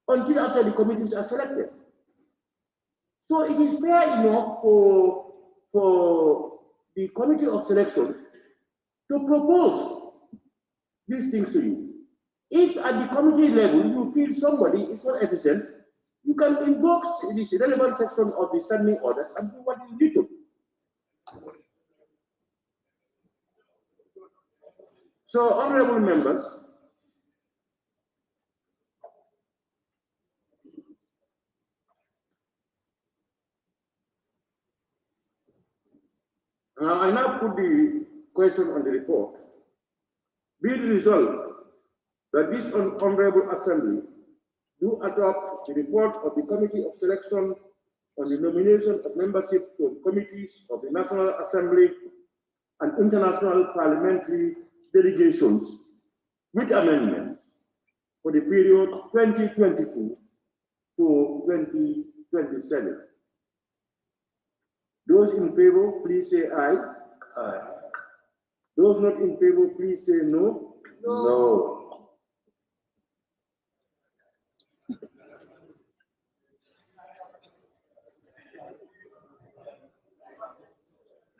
until after the committees are selected. So it is fair enough for the committee of selections to propose these things to you. If at the committee level you feel somebody is not efficient, you can invoke this relevant section of the standing orders and do what you need to. So, honorable members, I now put the question on the report. Be it resolved that this honorable assembly do adopt the report of the Committee of Selection on the nomination of membership to committees of the National Assembly and international parliamentary delegations with amendments for the period 2022 to 2027. Those in favor, please say aye. Aye. Those not in favor, please say no. No.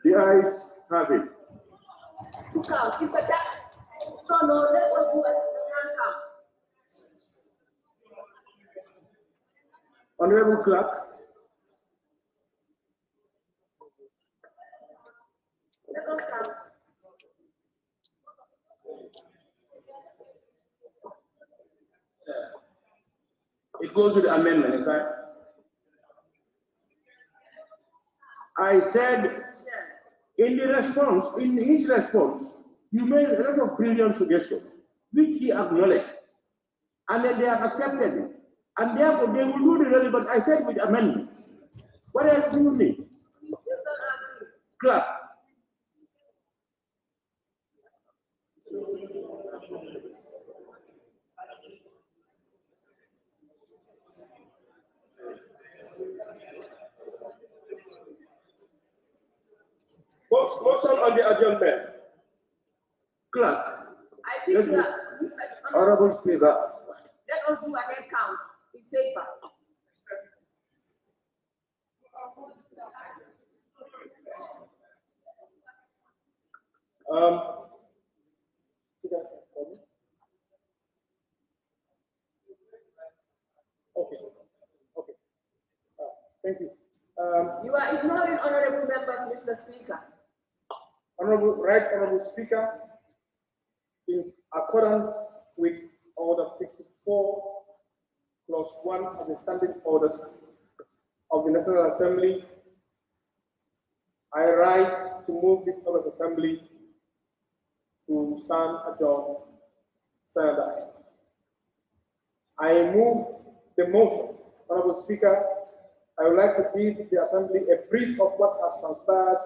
The ayes have it. To count, it's a that. No, let's not do it. Count. Honorable Clerk. Let us count. It goes with the amendment, is that? I said in his response, you made a lot of brilliant suggestions, which he acknowledged, and then they have accepted it. And therefore, they will do the relevant, I said with amendments. What else do you need? Clerk. Motion on the adjournment. Clerk. I think Mr. Honorable Speaker. Let us do a head count. It's safer. Okay. Thank you. You are ignoring honorable members, Mr. Speaker. Honorable Speaker, in accordance with Order 54, Clause 1 of the Standing Orders of the National Assembly, I rise to move this August Assembly to stand adjourned. Stand. I move the motion. Honorable Speaker, I would like to give the Assembly a brief of what has transpired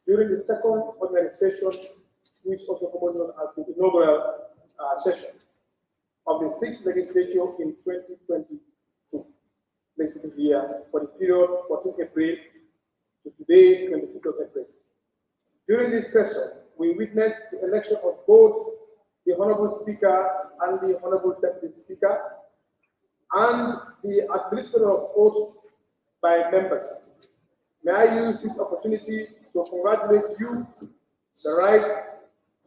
during the second ordinary session, which also commonly known as the inaugural session of the 6th Legislature in 2022 legislative year for the period 14 April to today, 25th of April. During this session, we witnessed the election of both the Honorable Speaker and the Honorable Deputy Speaker, and the administration of oaths by members. May I use this opportunity to congratulate you, the Right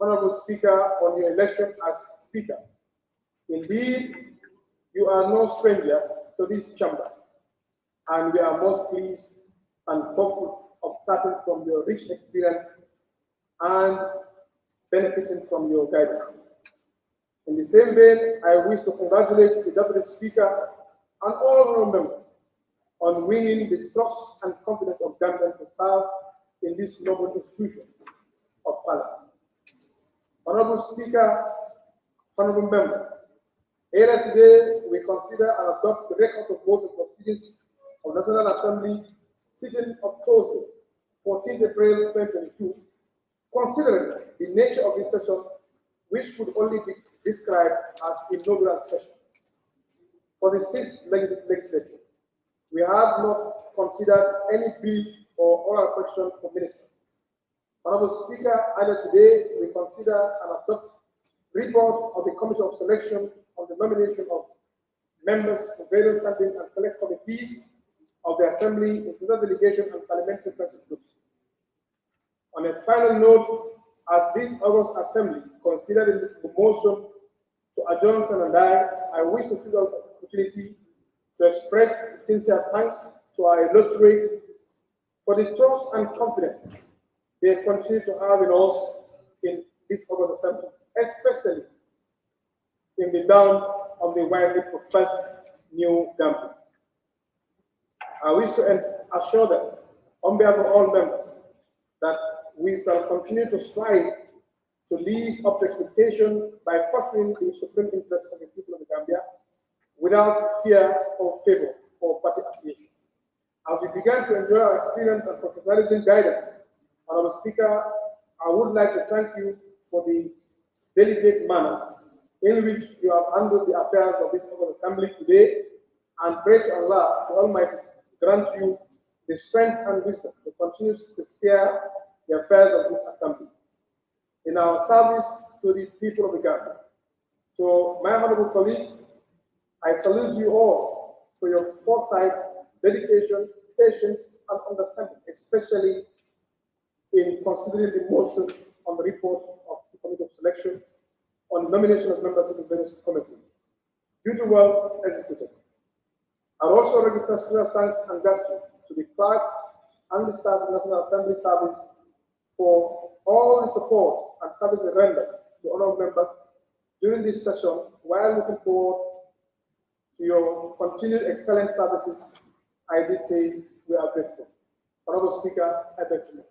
Honorable Speaker, on your election as Speaker. Indeed, you are no stranger to this chamber, and we are most pleased and hopeful of starting from your rich experience and benefiting from your guidance. In the same vein, I wish to congratulate the Deputy Speaker and all our members on winning the trust and confidence of Gambians to serve in this noble institution of Parliament. Honorable Speaker, honorable members, earlier today we consider and adopt the record of vote of proceedings of National Assembly sitting of Thursday, 14 April 2022, considering the nature of this session, which could only be described as inaugural session. For the 6th Legislature, we have not considered any bill or oral question for ministers. Honorable Speaker, earlier today we consider and adopt report of the Committee of Selection on the nomination of members to various standing and select committees of the Assembly, including delegation and parliamentary friendship groups. On a final note, as this August Assembly considered the motion to adjourn and I wish to see the opportunity to express sincere thanks to our electorate for the trust and confidence they continue to have in us in this August Assembly, especially in the dawn of the widely professed new Gambia. I wish to assure them, on behalf of all members, that we shall continue to strive to live up to expectation by pursuing the supreme interest of the people of the Gambia without fear or favor or party affiliation. As we began to enjoy our experience and professionalism guidance, Honorable Speaker, I would like to thank you for the delicate manner in which you have handled the affairs of this Assembly today, and pray to Allah, the Almighty, grant you the strength and wisdom to continue to steer the affairs of this Assembly in our service to the people of the Gambia. So, my honorable colleagues, I salute you all for your foresight, dedication, patience, and understanding, especially in considering the motion on the report of the Committee of Selection on the nomination of members of the various committees. Duty well executed. I also register special thanks and gratitude to the clerk and the staff of the National Assembly Service for all the support and services rendered to honorable members during this session, while looking forward to your continued excellent services. I did say we are grateful. Honorable Speaker, I beg to move.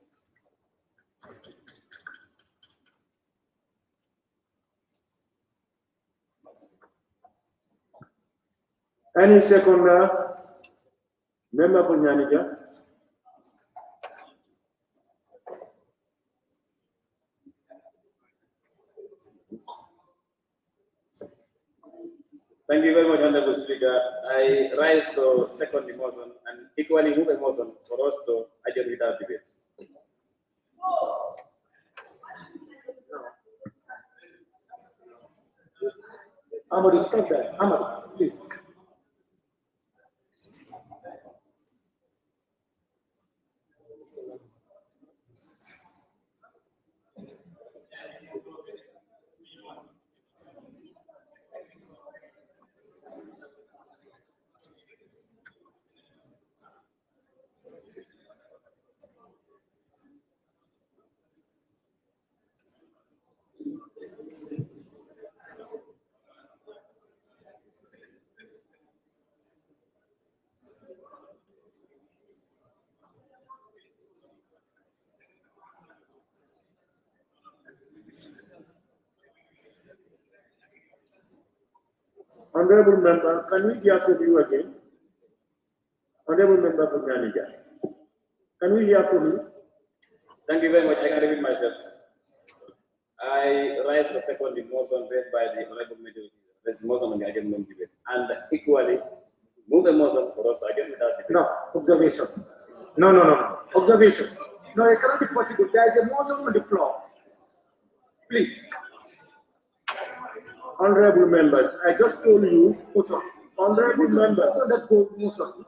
Any seconder, member for Nyanija. Thank you very much, Honorable Speaker. I rise to second the motion and equally move a motion for us to adjourn without debate. Ahmad, stop that. Ahmad, please. Honorable member, can we hear from you again? Honorable member from Ganija, can we hear from you? Thank you very much. I can repeat myself. I rise to second the motion raised by the Honorable Majority. That's the motion on the adjournment debate. And equally move a motion for us to adjourn without debate. No, observation. No. Observation. No, it cannot be possible. There is a motion on the floor. Please. Honorable members, I just told you, honorable members, Let's go motion.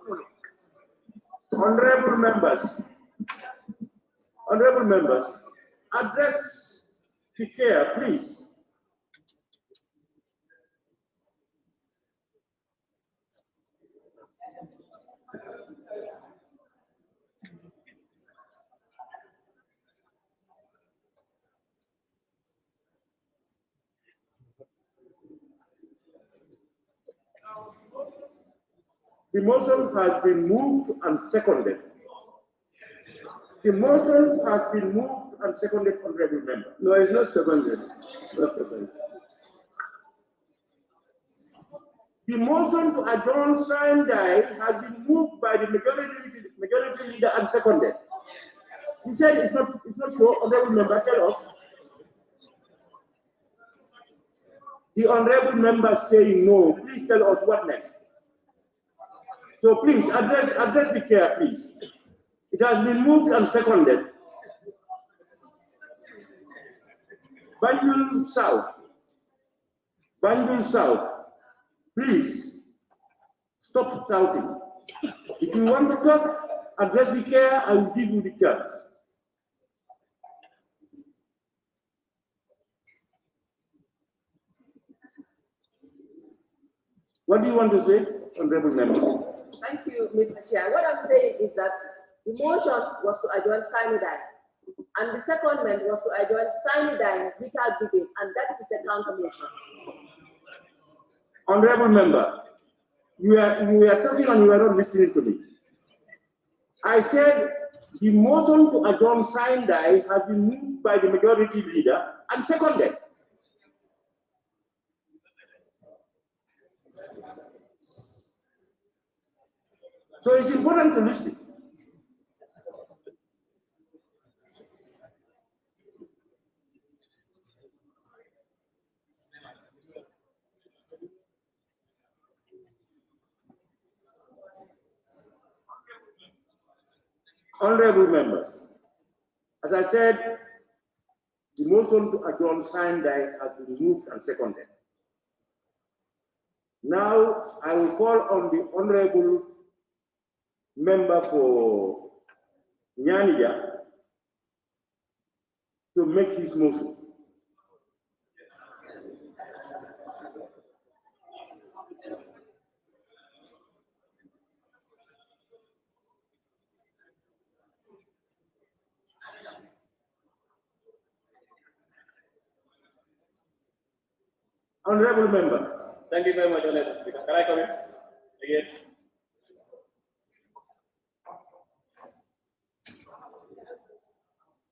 honorable members, address the chair, please. The motion has been moved and seconded. The motion has been moved and seconded, honorable member. No, it's not seconded. It's not seconded. The motion to adjourn Sandai has been moved by the majority leader and seconded. He said it's not so, honorable member, tell us. The honorable member saying no, please tell us what next. So please address the chair, please. It has been moved and seconded. Banjul South, please stop shouting. If you want to talk, address the chair, I will give you the chance. What do you want to say, honorable member? Thank you, Mr. Chair. What I'm saying is that the motion was to adjourn Sinidine, and the secondment was to adjourn Sinidine without debate, and that is a counter motion. Honorable member, you are talking and you are not listening to me. I said the motion to adjourn Sinidine has been moved by the majority leader and seconded. So it's important to listen. Honorable members, as I said, the motion to adjourn Sandai has been moved and seconded. Now I will call on the honorable member for Nyanja to make his motion. Honorable member. Thank you very much, Honorable Speaker. Can I come in again?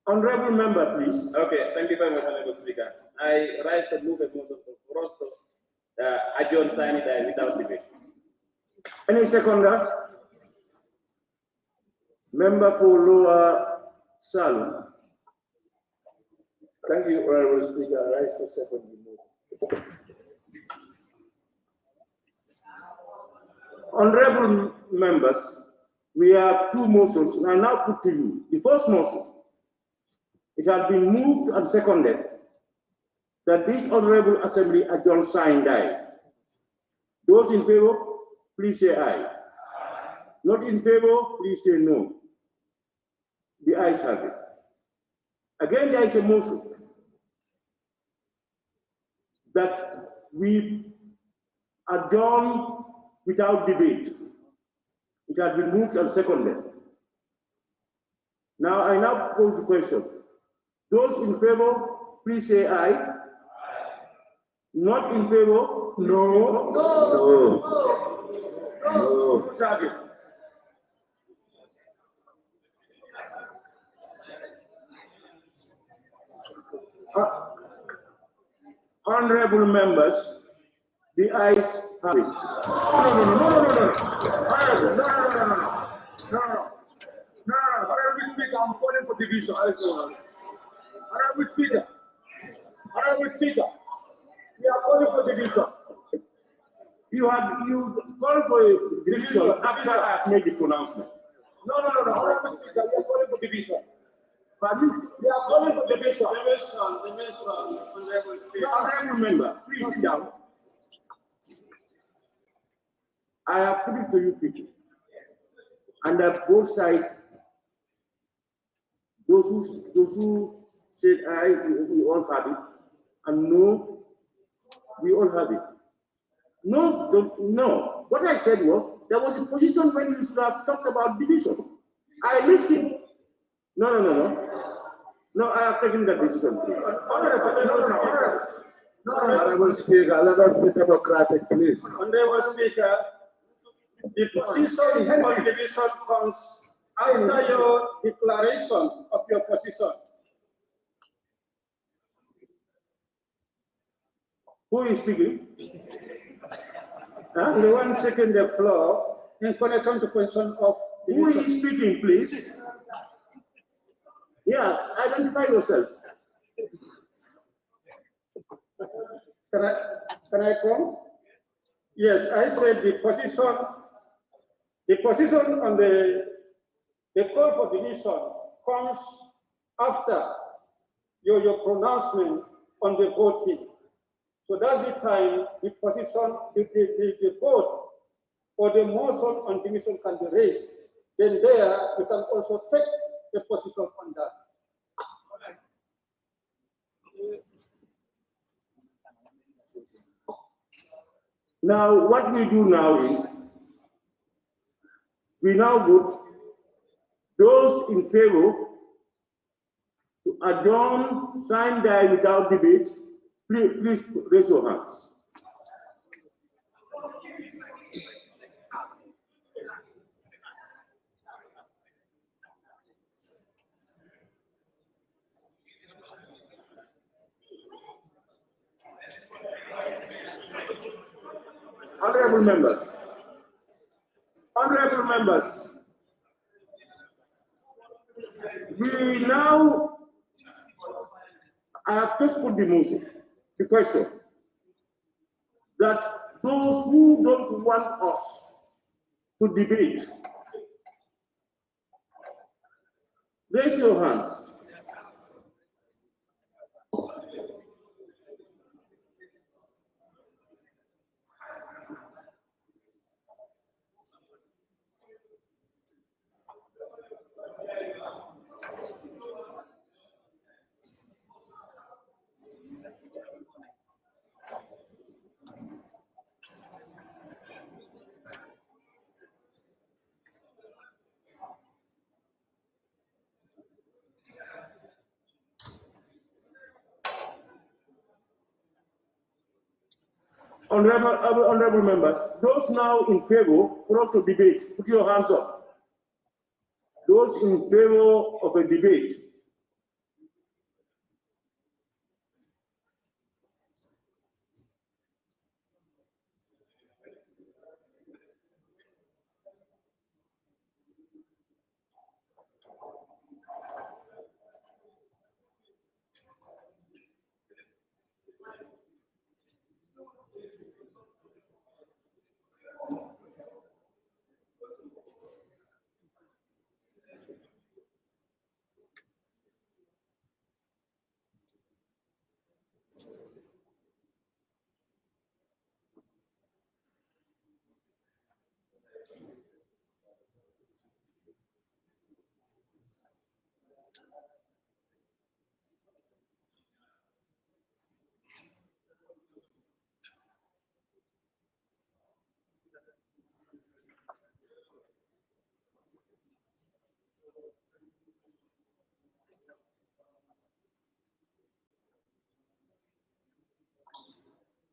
Honorable member, please. Okay, thank you very much, Honorable Speaker. I rise to move a motion for us to adjourn Sinidine without debate. Any seconder? Member for Lower Salon. Thank you, Honorable Speaker. I rise to second the motion. Honorable members, we have two motions, and I now put to you. The first motion, it has been moved and seconded that this Honorable Assembly adjourn sign die. Those in favor, please say aye. Not in favor, please say no. The ayes have it. Again, there is a motion that we adjourn without debate. It has been moved and seconded. Now, I now pose the question. Those in favor, please say aye. Not in favor? No. No. No. Target. Honorable members, the ayes have it. Honorable Speaker, I'm calling for division. Honorable Speaker, we are calling for division. You called for a division after I have made the pronouncement. No. Honorable Speaker, we are calling for division. Pardon? We are calling for division. Honorable Speaker. Honorable member, please sit down. I have put it to you people. And that both sides, those who said aye, we all have it, and no, we all have it. No. What I said was, there was a position when you should have talked about division. I listened. No. No, I have taken that decision. Honorable Speaker, let us be democratic, please. Honorable Speaker, the position on division comes after your declaration of your position. Who is speaking? The one seeking the floor in connection to question of Who division. is speaking, please? Yeah, identify yourself. Can I come? Yes, I said the position on the call for division comes after your pronouncement on the voting. So that's the time the position, the vote or the motion on division can be raised. Then there you can also take the position on that. Now, what we do now is, we now vote those in favor to adjourn, sign die without debate. Please raise your hands. Honorable members, we now, I have just put the motion, the question, that those who don't want us to debate, raise your hands. Honorable members, those now in favor for us to debate, put your hands up. Those in favor of a debate.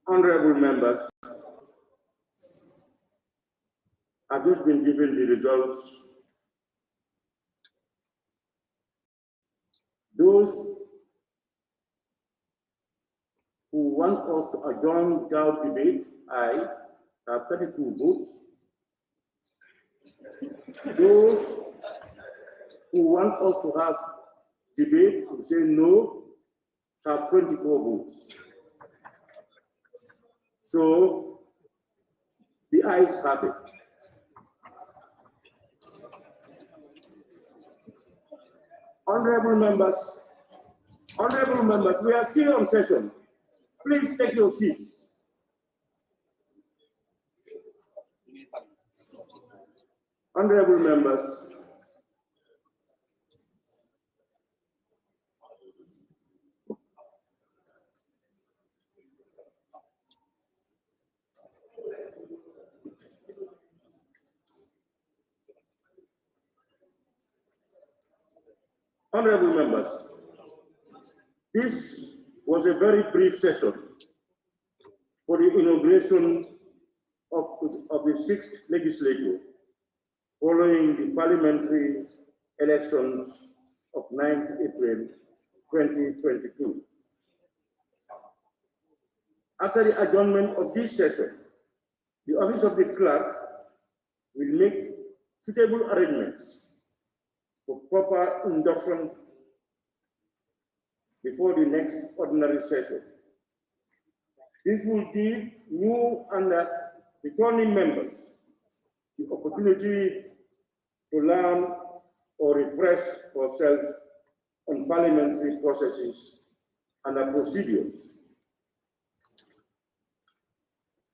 Honorable members, I've just been given the results. Those who want us to adjourn without debate, I have 32 votes. Those who want us to have debate, who say no, have 24 votes. So the ayes have it. Honorable members, we are still on session. Please take your seats. Honorable members, this was a very brief session for the inauguration of the 6th Legislature following the parliamentary elections of 9th April 2022. After the adjournment of this session, the Office of the Clerk will make suitable arrangements for proper induction before the next ordinary session. This will give new and returning members the opportunity to learn or refresh ourselves on parliamentary processes and procedures.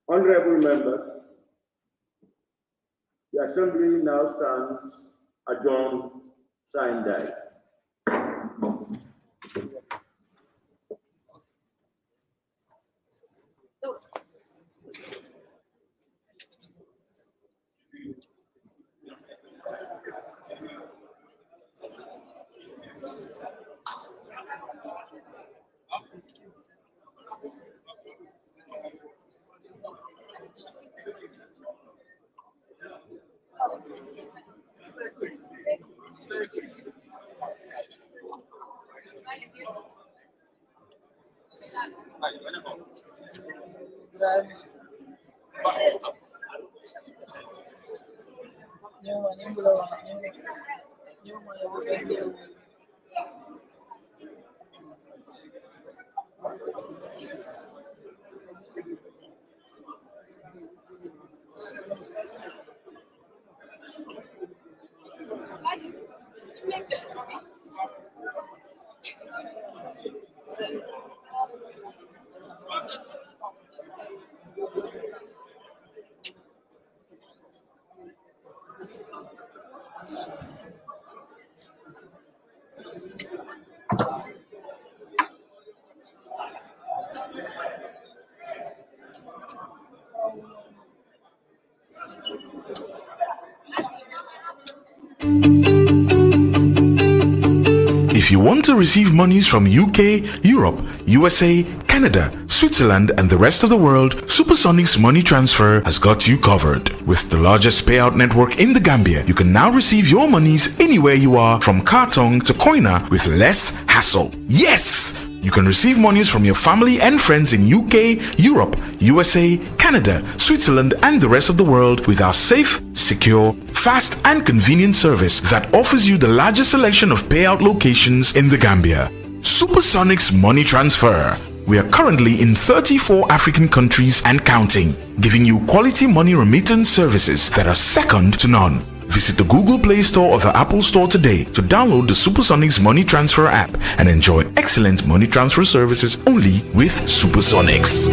Honorable members, the Assembly now stands adjourned, signed, died. If you want to receive monies from UK, Europe, USA, Canada, Switzerland, and the rest of the world, Supersonic's money transfer has got you covered. With the largest payout network in the Gambia, you can now receive your monies anywhere you are, from Kartong to Koina, with less hassle. Yes! You can receive monies from your family and friends in UK, Europe, USA, Canada, Switzerland, and the rest of the world with our safe, secure, fast, and convenient service that offers you the largest selection of payout locations in the Gambia. Supersonic's money transfer. We are currently in 34 African countries and counting, giving you quality money remittance services that are second to none. Visit the Google Play Store or the Apple Store today to download the Supersonic's money transfer app and enjoy excellent money transfer services only with Supersonics.